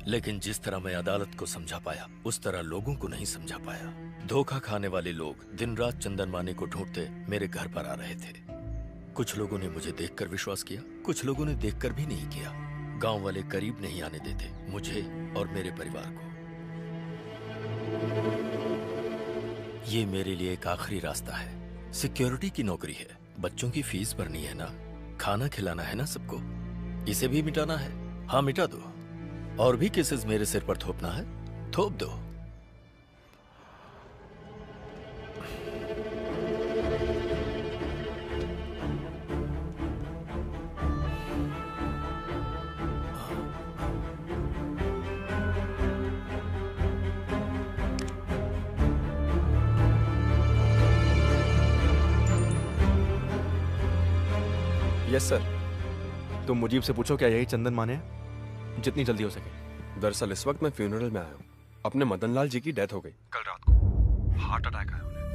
लेकिन जिस तरह मैं अदालत को समझा पाया उस तरह लोगों को नहीं समझा पाया। धोखा खाने वाले लोग दिन रात चंदन माने को ढूंढते मेरे घर पर आ रहे थे। कुछ लोगों ने मुझे देखकर विश्वास किया, कुछ लोगों ने देखकर भी नहीं किया। गांव वाले करीब नहीं आने देते मुझे और मेरे परिवार को। ये मेरे लिए एक आखिरी रास्ता है। सिक्योरिटी की नौकरी है, बच्चों की फीस भरनी है ना, खाना खिलाना है ना सबको। इसे भी मिटाना है? हाँ मिटा दो। और भी केसेस मेरे सिर पर थोपना है? थोप दो।
Yes sir.
तुम मुजीब से पूछो क्या यही चंदन माने हैं? जितनी जल्दी हो सके।
दरअसल इस वक्त मैं फ्यूनरल में आया हूँ। अपने मदन लाल जी की डेथ हो गई कल रात को, हार्ट अटैक आया उन्हें।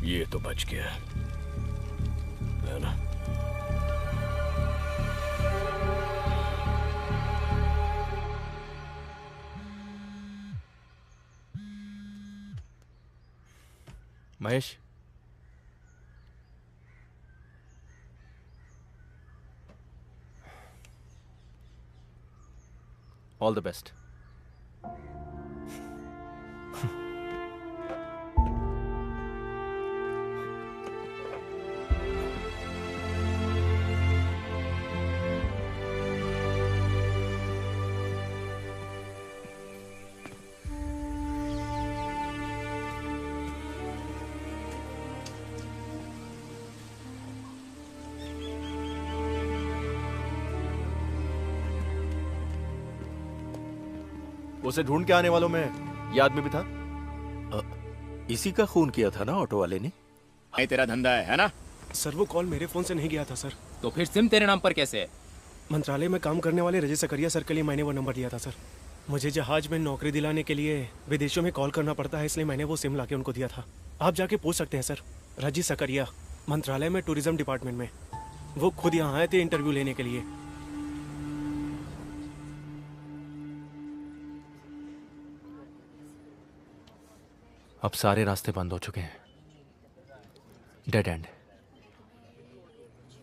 ये तो बच गया है ना?
Mahesh, all the best. उसे ढूंढ के आने वालों में ये आदमी भी था।
इसी का खून किया था ना ऑटो वाले ने?
नहीं, तेरा धंधा है ना?
सर वो कॉल मेरे फोन से नहीं गया था सर।
तो फिर सिम तेरे नाम पर कैसे है?
मंत्रालय में काम करने वाले रजत सकरिया सर के लिए मैंने वो नंबर दिया था सर। मुझे जहाज में नौकरी दिलाने के लिए विदेशों में कॉल करना पड़ता है, इसलिए मैंने वो सिम लाके उनको दिया था। आप जाके पूछ सकते हैं सर। रजत सकरिया, मंत्रालय में टूरिज्म डिपार्टमेंट में। वो खुद यहाँ आए थे इंटरव्यू लेने के लिए।
अब सारे रास्ते बंद हो चुके हैं। Dead and.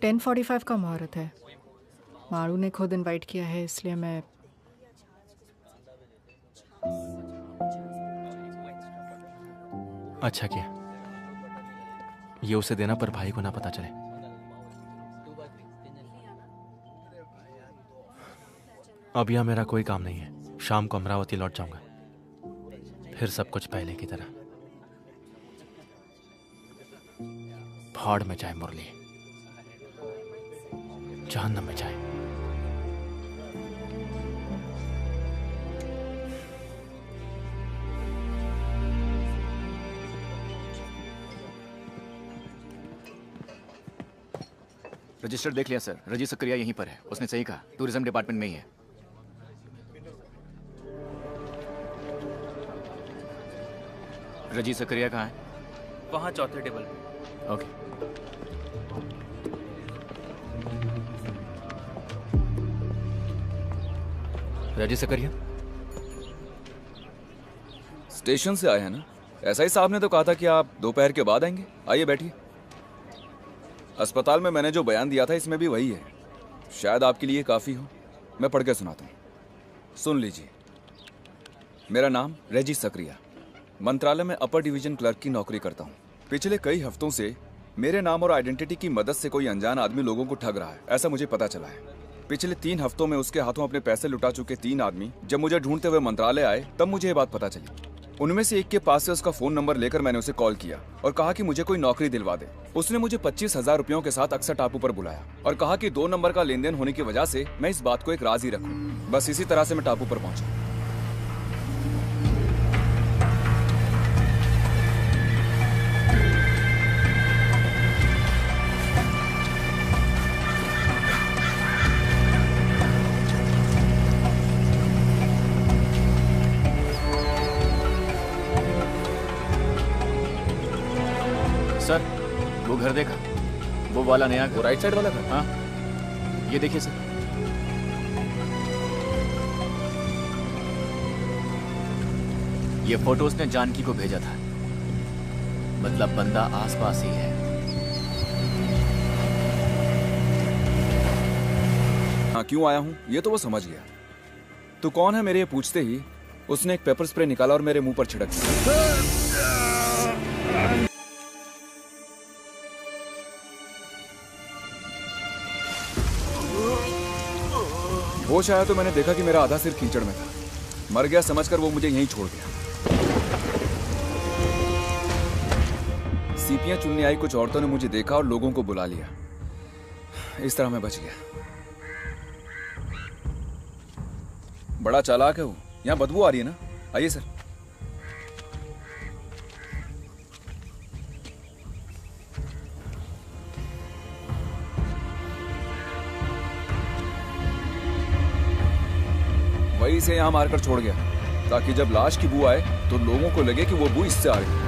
10:45 का मुहूर्त है। मारू ने खुद इनवाइट किया है, इसलिए मैं
अच्छा किया। ये उसे देना पर भाई को ना पता चले। अब यह मेरा कोई काम नहीं है। शाम को अमरावती लौट जाऊंगा, फिर सब कुछ पहले की तरह। भाड़ में जाए मुरली, जहन्नम में जाए।
रजिस्टर देख लिया सर। रजी सकरिया यहीं पर है। उसने सही कहा, टूरिज्म डिपार्टमेंट में ही है। रजी सकरिया कहाँ है?
वहां चौथे टेबल पे।
ओके।
रजी सकरिया
स्टेशन से आए हैं ना? एसआई साहब ने तो कहा था कि आप दोपहर के बाद आएंगे। आइए बैठिए। अस्पताल में मैंने जो बयान दिया था इसमें भी वही है। शायद आपके लिए काफ़ी हो। मैं पढ़ के सुनाता हूँ, सुन लीजिए। मेरा नाम रेजी सकरिया, मंत्रालय में अपर डिवीजन क्लर्क की नौकरी करता हूँ। पिछले कई हफ्तों से मेरे नाम और आइडेंटिटी की मदद से कोई अनजान आदमी लोगों को ठग रहा है, ऐसा मुझे पता चला है। पिछले 3 हफ्तों में उसके हाथों अपने पैसे लुटा चुके 3 आदमी जब मुझे ढूंढते हुए मंत्रालय आए तब मुझे ये बात पता चली। उनमें से एक के पास से उसका फोन नंबर लेकर मैंने उसे कॉल किया और कहा कि मुझे कोई नौकरी दिलवा दे। उसने मुझे 25,000 रुपयों के साथ अक्सर टापू पर बुलाया और कहा कि 2 नंबर का लेन देन होने की वजह से मैं इस बात को एक राज ही रखूं। बस इसी तरह से मैं टापू पर पहुंचा।
सर वो घर देखा, वो वाला नया घर,
वो राइट साइड वाला घर?
हाँ ये देखिए सर। ये फोटो उसने जानकी को भेजा था, मतलब बंदा आसपास ही है।
हाँ क्यों आया हूँ ये तो वो समझ गया। तू कौन है मेरे ये पूछते ही उसने एक पेपर स्प्रे निकाला और मेरे मुंह पर छिड़क दिया। होश आया तो मैंने देखा कि मेरा आधा सिर कीचड़ में था। मर गया समझकर वो मुझे यहीं छोड़ गया। सीपियां चुनने आई कुछ औरतों ने मुझे देखा और लोगों को बुला लिया। इस तरह मैं बच गया। बड़ा चालाक है वो। यहाँ बदबू आ रही है ना? आइए सर। वही से यहाँ मारकर छोड़ गया ताकि जब लाश की बू आए तो लोगों को लगे कि वो बू इससे आ रही।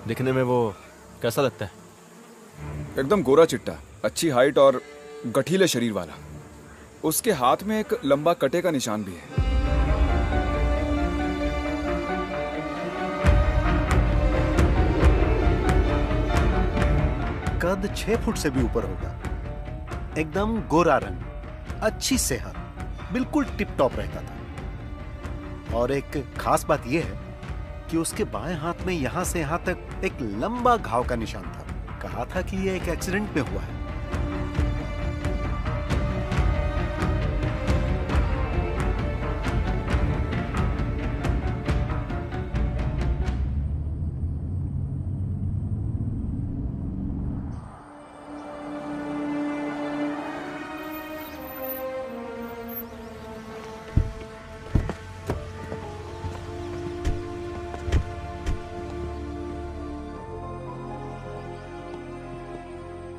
दिखने में वो कैसा लगता है?
एकदम गोरा चिट्टा, अच्छी हाइट और गठीले शरीर वाला। उसके हाथ में एक लंबा कटे का निशान भी है।
कद 6 फुट से भी ऊपर होगा, एकदम गोरा रंग, अच्छी सेहत, बिल्कुल टिप टॉप रहता था। और एक खास बात यह है कि उसके बाएं हाथ में यहां से यहां तक एक लंबा घाव का निशान था। कहा था कि यह एक एक्सीडेंट में हुआ है।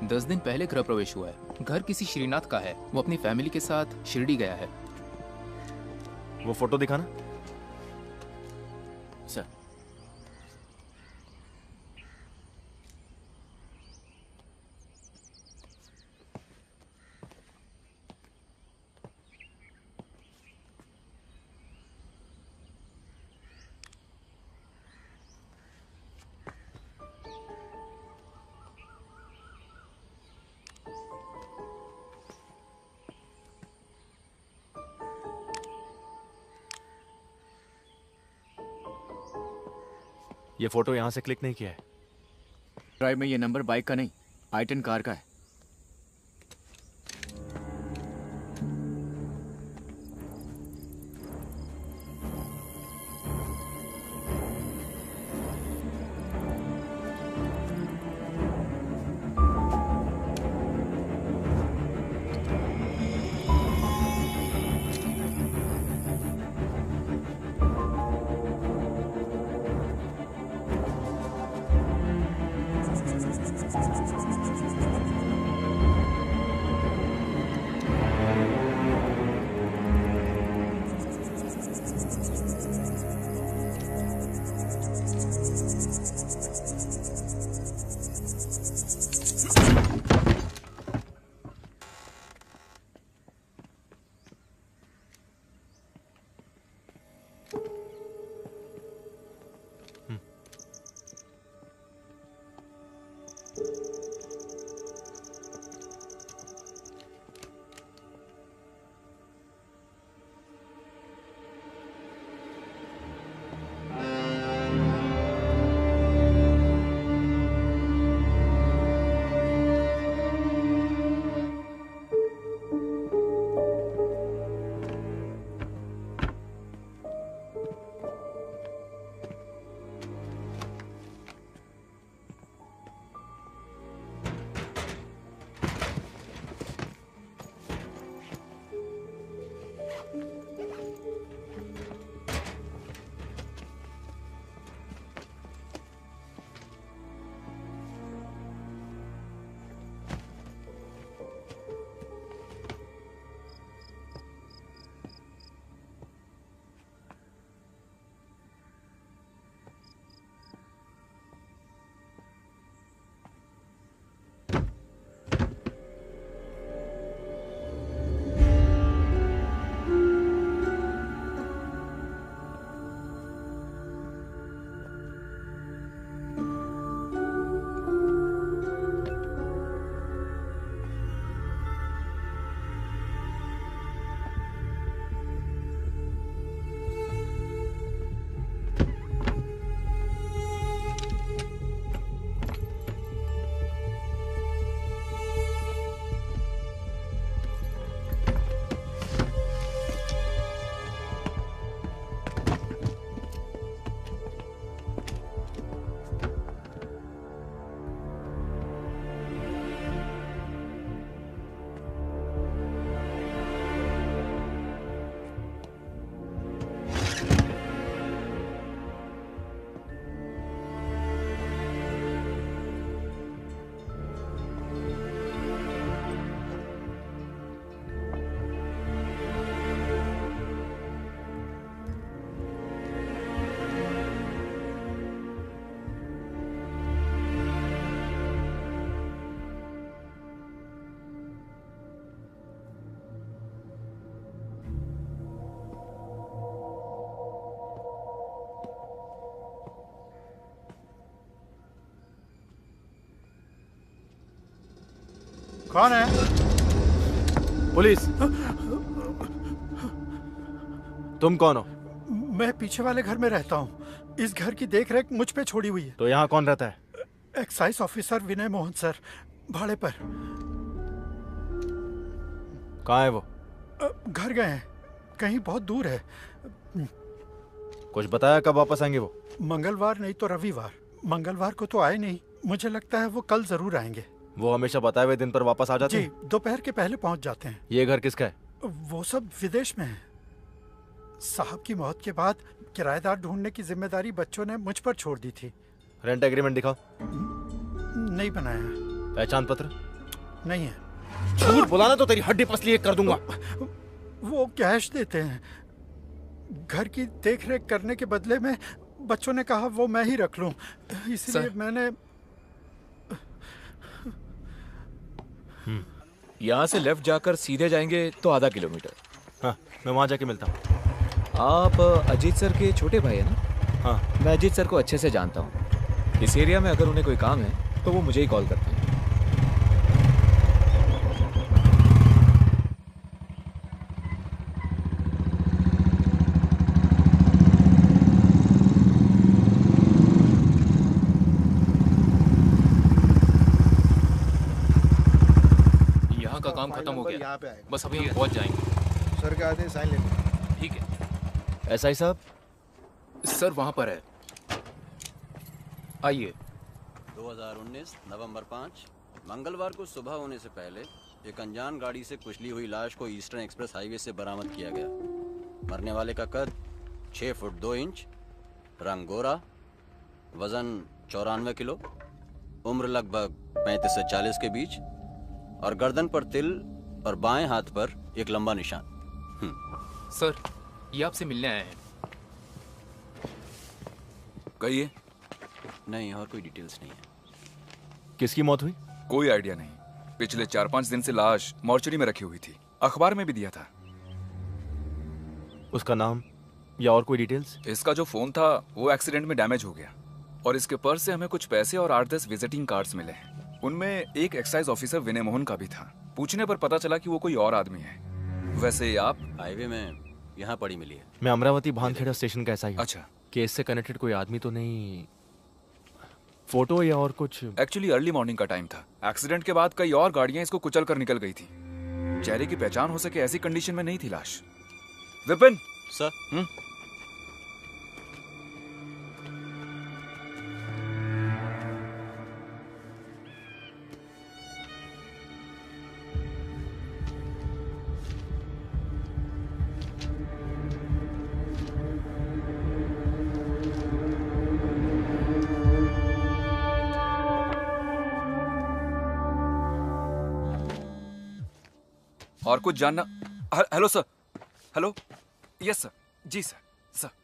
दस दिन पहले गृह प्रवेश हुआ है। घर किसी श्रीनाथ का है। वो अपनी फैमिली के साथ शिरडी गया है।
वो फोटो दिखाना।
सर
ये फोटो यहां से क्लिक नहीं किया है।
ड्राइव में ये नंबर बाइक का नहीं, i10 कार का है।
कौन है?
पुलिस। तुम कौन हो?
मैं पीछे वाले घर में रहता हूँ। इस घर की देखरेख मुझ पे छोड़ी हुई है।
तो यहाँ कौन रहता है?
एक्साइज ऑफिसर विनय मोहन सर, भाड़े पर।
कहाँ है वो?
घर गए हैं, कहीं बहुत दूर है।
कुछ बताया कब वापस आएंगे वो?
मंगलवार नहीं तो रविवार। मंगलवार को तो आए नहीं, मुझे लगता है वो कल जरूर आएंगे।
वो हमेशा बताए हुए दिन पर वापस आ जाते
जी,
हैं?
दोपहर के पहले पहुंच जाते हैं।
ये घर किसका है?
वो सब विदेश में है। साहब की मौत के बाद किराएदार ढूंढने की जिम्मेदारी बच्चों ने मुझ पर छोड़ दी थी।
रेंट एग्रीमेंट दिखाओ।
नहीं बनाया।
पहचान पत्र?
नहीं है।
झूठ बुलाना तो तेरी हड्डी पसली एक कर दूंगा।
वो कैश देते हैं। घर की देखरेख करने के बदले में बच्चों ने कहा वो मैं ही रख लूं, इसलिए मैंने।
यहाँ से लेफ्ट जाकर सीधे जाएंगे तो आधा किलोमीटर।
हाँ, मैं वहाँ जाके मिलता हूँ।
आप अजीत सर के छोटे भाई है ना?
हाँ।
मैं अजीत सर को अच्छे से जानता हूँ। इस एरिया में अगर उन्हें कोई काम है तो वो मुझे ही कॉल करते हैं।
यहाँ का काम खत्म हो गया, बस अभी हम पहुँच जाएंगे।
सर के आते साइन लेते।
ठीक है।
एसआई साहब?
सर वहाँ पर है, आइए।
2019 नवंबर 5 मंगलवार को सुबह होने से पहले एक अनजान गाड़ी से कुचली हुई लाश को ईस्टर्न एक्सप्रेस हाईवे से बरामद किया गया। मरने वाले का कद 6 फुट 2 इंच, रंग गोरा, वजन 94 किलो, उम्र लगभग 35 से 40 के बीच और गर्दन पर तिल और बाएं हाथ पर एक लंबा निशान।
सर ये आपसे मिलने आए हैं।
कहिए।
नहीं, और कोई डिटेल्स नहीं है।
किसकी मौत हुई?
कोई आइडिया नहीं। पिछले 4-5 दिन से लाश मॉर्चरी में रखी हुई थी, अखबार में भी दिया था।
उसका नाम या और कोई डिटेल्स?
इसका जो फोन था वो एक्सीडेंट में डैमेज हो गया और इसके पर्स से हमें कुछ पैसे और 8-10 विजिटिंग कार्ड्स मिले हैं। उनमें एक एक्साइज ऑफिसर विनय मोहन का भी था। पूछने पर पता चला कि वो कोई और आदमी है। वैसे आप?
हाईवे में यहाँ पड़ी मिली है।
मैं अमरावती भानखेड़ा स्टेशन का एसआई हूं।
अच्छा।
केस से कनेक्टेड कोई आदमी तो नहीं? फोटो या और कुछ?
एक्चुअली अर्ली मॉर्निंग का टाइम था। एक्सीडेंट के बाद कई और गाड़ियां इसको कुचल कर निकल गई थी। चेहरे की पहचान हो सके ऐसी कंडीशन में नहीं थी लाश। विपिन
सर।
और कुछ जानना? Hello sir. Hello. Yes sir. जी सर। सर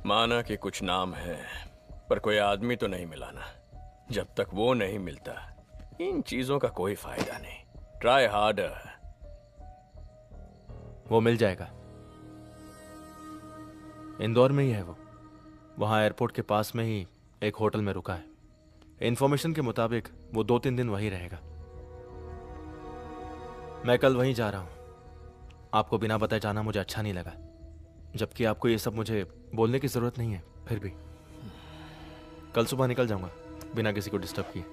माना कि कुछ नाम है पर कोई आदमी तो नहीं मिला ना। जब तक वो नहीं मिलता इन चीजों का कोई फायदा नहीं। Try harder.
वो मिल जाएगा। इंदौर में ही है वो। वहां एयरपोर्ट के पास में ही एक होटल में रुका है। इन्फॉर्मेशन के मुताबिक वो 2-3 दिन वहीं रहेगा। मैं कल वहीं जा रहा हूँ। आपको बिना बताए जाना मुझे अच्छा नहीं लगा, जबकि आपको ये सब मुझे बोलने की जरूरत नहीं है। फिर भी कल सुबह निकल जाऊंगा बिना किसी को डिस्टर्ब किए।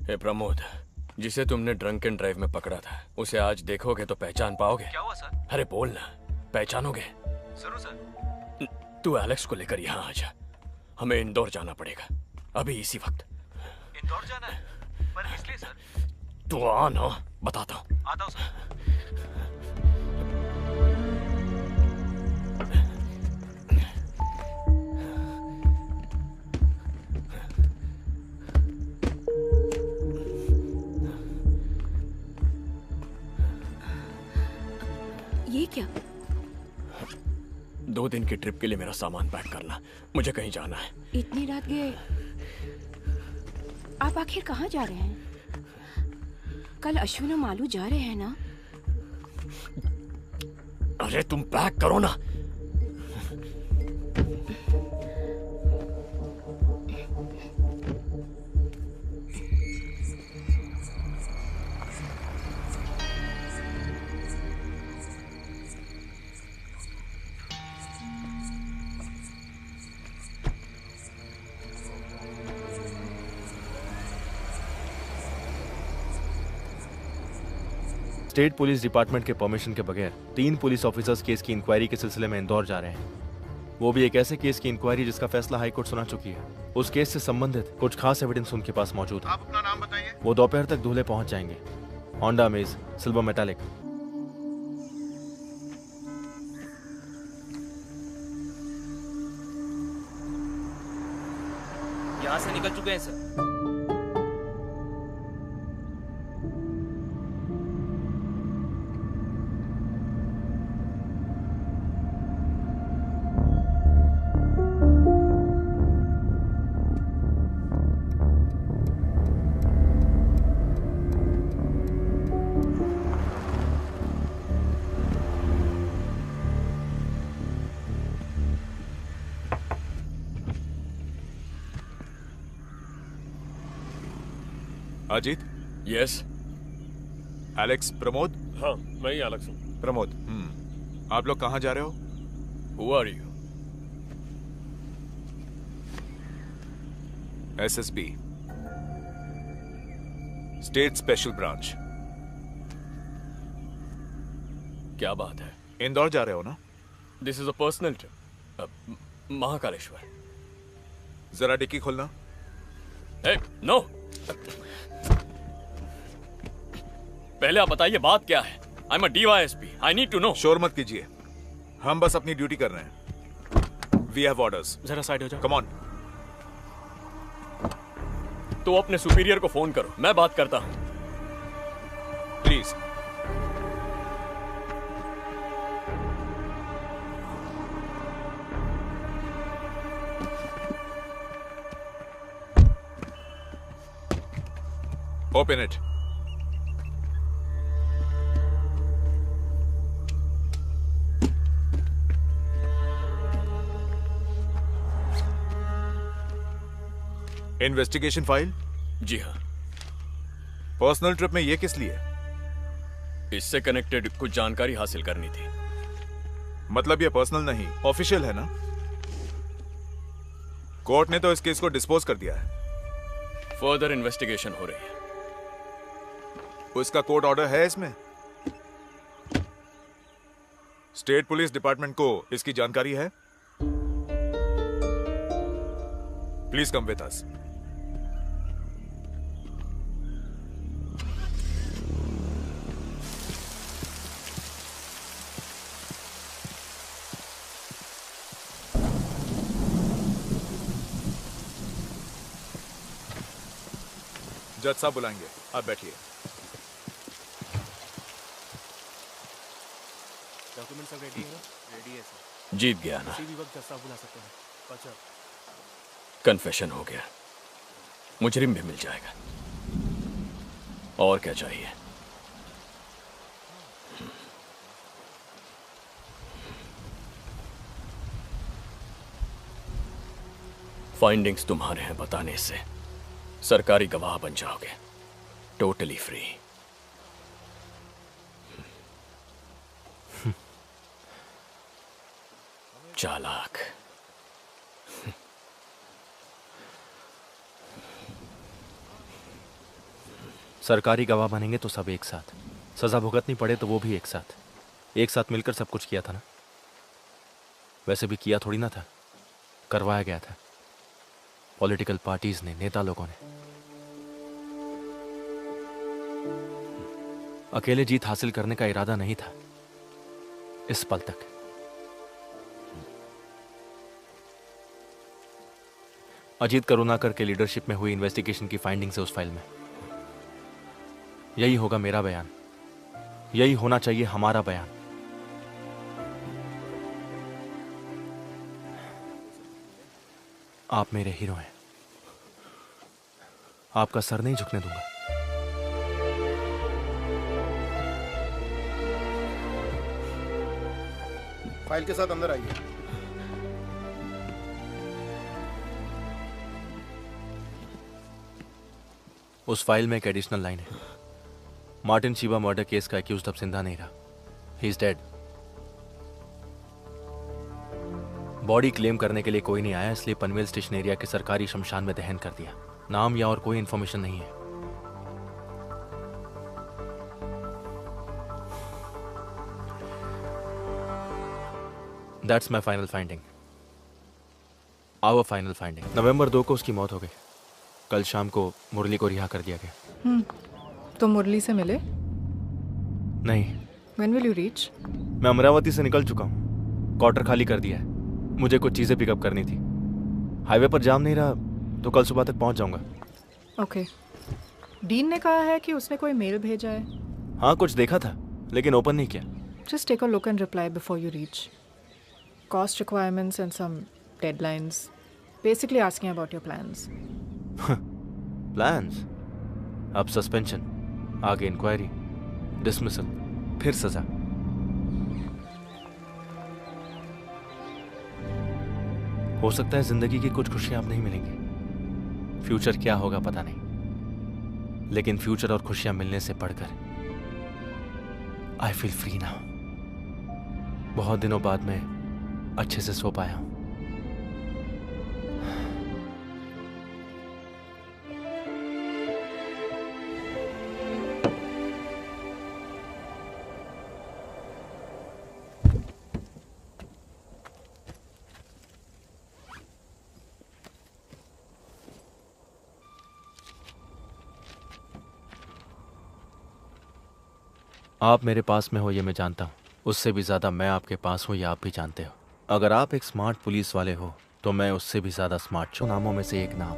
हे प्रमोद, जिसे तुमने ड्रंक एंड ड्राइव में पकड़ा था, उसे आज देखोगे तो पहचान पाओगे?
क्या हुआ सर?
अरे बोल ना, पहचानोगे?
जरूर सर।
तू एलेक्स को लेकर यहाँ आ जा, हमें इंदौर जाना पड़ेगा अभी इसी वक्त।
इंदौर जाना है? पर किस लिए सर?
तू आ ना, बताता हूँ।
आता हूँ सर।
ये क्या?
2 दिन की ट्रिप के लिए मेरा सामान पैक करना, मुझे कहीं जाना है।
इतनी रात गए? आप आखिर कहाँ जा रहे हैं? कल अश्विन और मालू जा रहे हैं ना?
अरे तुम पैक करो ना।
स्टेट पुलिस डिपार्टमेंट के परमिशन के बगैर 3 पुलिस ऑफिसर्स केस की इंक्वायरी के सिलसिले में इंदौर जा रहे हैं। वो भी एक ऐसे केस की इंक्वायरी जिसका फैसला हाई कोर्ट सुना चुकी है। उस केस से संबंधित कुछ खास एविडेंस उनके पास मौजूद है।
आप अपना नाम बताइए।
वो दोपहर तक धुले पहुंच जाएंगे। Honda amaze, silver metallic.
यहाँ से निकल चुके हैं sir.
Ajit.
Yes.
Alex Pramod.
हाँ, मैं ही एलेक्स हूँ।
प्रमोद, आप लोग कहाँ जा रहे हो?
Who are you?
SSB, state special branch.
क्या बात है?
इंदौर जा रहे हो ना?
This is a personal trip. Mahakaleshwar.
जरा डिक्की खोलना।
नो। पहले आप बताइए बात क्या है? I am a DYSP। I need to know.
शोर मत कीजिए, हम बस अपनी ड्यूटी कर रहे हैं। We have orders.
जरा साइड हो जाओ।
Come on.
तो अपने सुपीरियर को फोन करो, मैं बात करता हूं।
Please. Open it. Investigation file?
जी हाँ।
पर्सनल ट्रिप में ये किस लिए?
इससे कनेक्टेड कुछ जानकारी हासिल करनी थी।
मतलब ये पर्सनल नहीं, ऑफिशियल है ना? कोर्ट ने तो इस केस को डिस्पोज कर दिया है।
फर्दर इन्वेस्टिगेशन हो रही है।
उसका कोर्ट ऑर्डर है इसमें? स्टेट पुलिस डिपार्टमेंट को इसकी जानकारी है? Please come with us. जज साहब बुलाएंगे, आप बैठिए।
डॉक्यूमेंट सब रेडी है ना? रेडी है सर।
जीत गया ना?
किसी भी वक्त जज साहब बुला सकते हैं। अच्छा।
कन्फेशन हो गया, मुजरिम भी मिल जाएगा। और क्या चाहिए? फाइंडिंग्स तुम्हारे हैं, बताने से सरकारी गवाह बन जाओगे, टोटली फ्री। चालाक।
सरकारी गवाह बनेंगे तो सब एक साथ, सजा भुगतनी पड़े तो वो भी एक साथ मिलकर सब कुछ किया था ना। वैसे भी किया थोड़ी ना था, करवाया गया था पॉलिटिकल पार्टीज ने, नेता लोगों ने। अकेले जीत हासिल करने का इरादा नहीं था इस पल तक। अजीत करुणाकर के लीडरशिप में हुई इन्वेस्टिगेशन की फाइंडिंग से उस फाइल में यही होगा मेरा बयान, यही होना चाहिए हमारा बयान। आप मेरे हीरो हैं, आपका सर नहीं झुकने दूंगा।
फाइल के साथ अंदर आइए।
उस फाइल में एक एडिशनल लाइन है, मार्टिन शिवा मर्डर केस का एक्यूज्ड अब जिंदा नहीं रहा, he is dead. Body claim करने के लिए कोई नहीं आया, इसलिए पनवेल स्टेशन एरिया के सरकारी शमशान में दहन कर दिया। नाम या और कोई इंफॉर्मेशन नहीं है। That's my final finding, our final finding. November 2 को उसकी मौत हो गई। कल शाम को मुरली को रिहा कर दिया गया।
तो मुरली से मिले?
नहीं।
When will you reach?
मैं अमरावती से निकल चुका हूँ, क्वार्टर खाली कर दिया है। मुझे कुछ चीजें पिकअप करनी थी। हाईवे पर जाम नहीं रहा तो कल सुबह तक पहुंच जाऊंगा।
ओके। डीन ने कहा है कि उसने कोई मेल भेजा है।
हाँ, कुछ देखा था लेकिन ओपन नहीं किया।
Just take a look and reply before you reach. Cost requirements and some deadlines. Basically asking about your plans.
Plans? अब सस्पेंशन, आगे इंक्वायरी, डिसमिसल, फिर सजा। हो सकता है जिंदगी की कुछ खुशियां अब नहीं मिलेंगी, फ्यूचर क्या होगा पता नहीं, लेकिन फ्यूचर और खुशियां मिलने से बढ़कर आई फील फ्री नाउ। बहुत दिनों बाद मैं अच्छे से सो पाया हूं। आप मेरे पास में हो ये मैं जानता हूँ, उससे भी ज़्यादा मैं आपके पास हूँ ये आप भी जानते हो। अगर आप एक स्मार्ट पुलिस वाले हो तो मैं उससे भी ज़्यादा स्मार्ट हूँ। नामों में से एक नाम,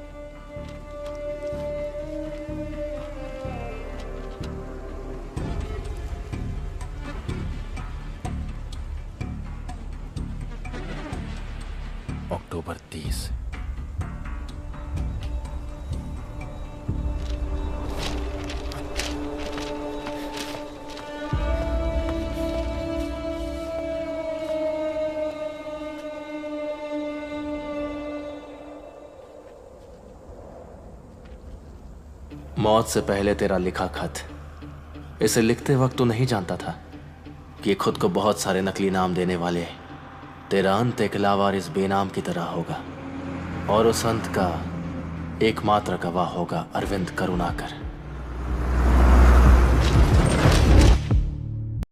अक्टूबर 30। मौत से पहले तेरा लिखा खत, इसे लिखते वक्त तो नहीं जानता था कि खुद को बहुत सारे नकली नाम देने वाले तेरा अंत एक लावारिस बेनाम की तरह होगा, और उस अंत का एकमात्र गवाह होगा अरविंद करुणाकर।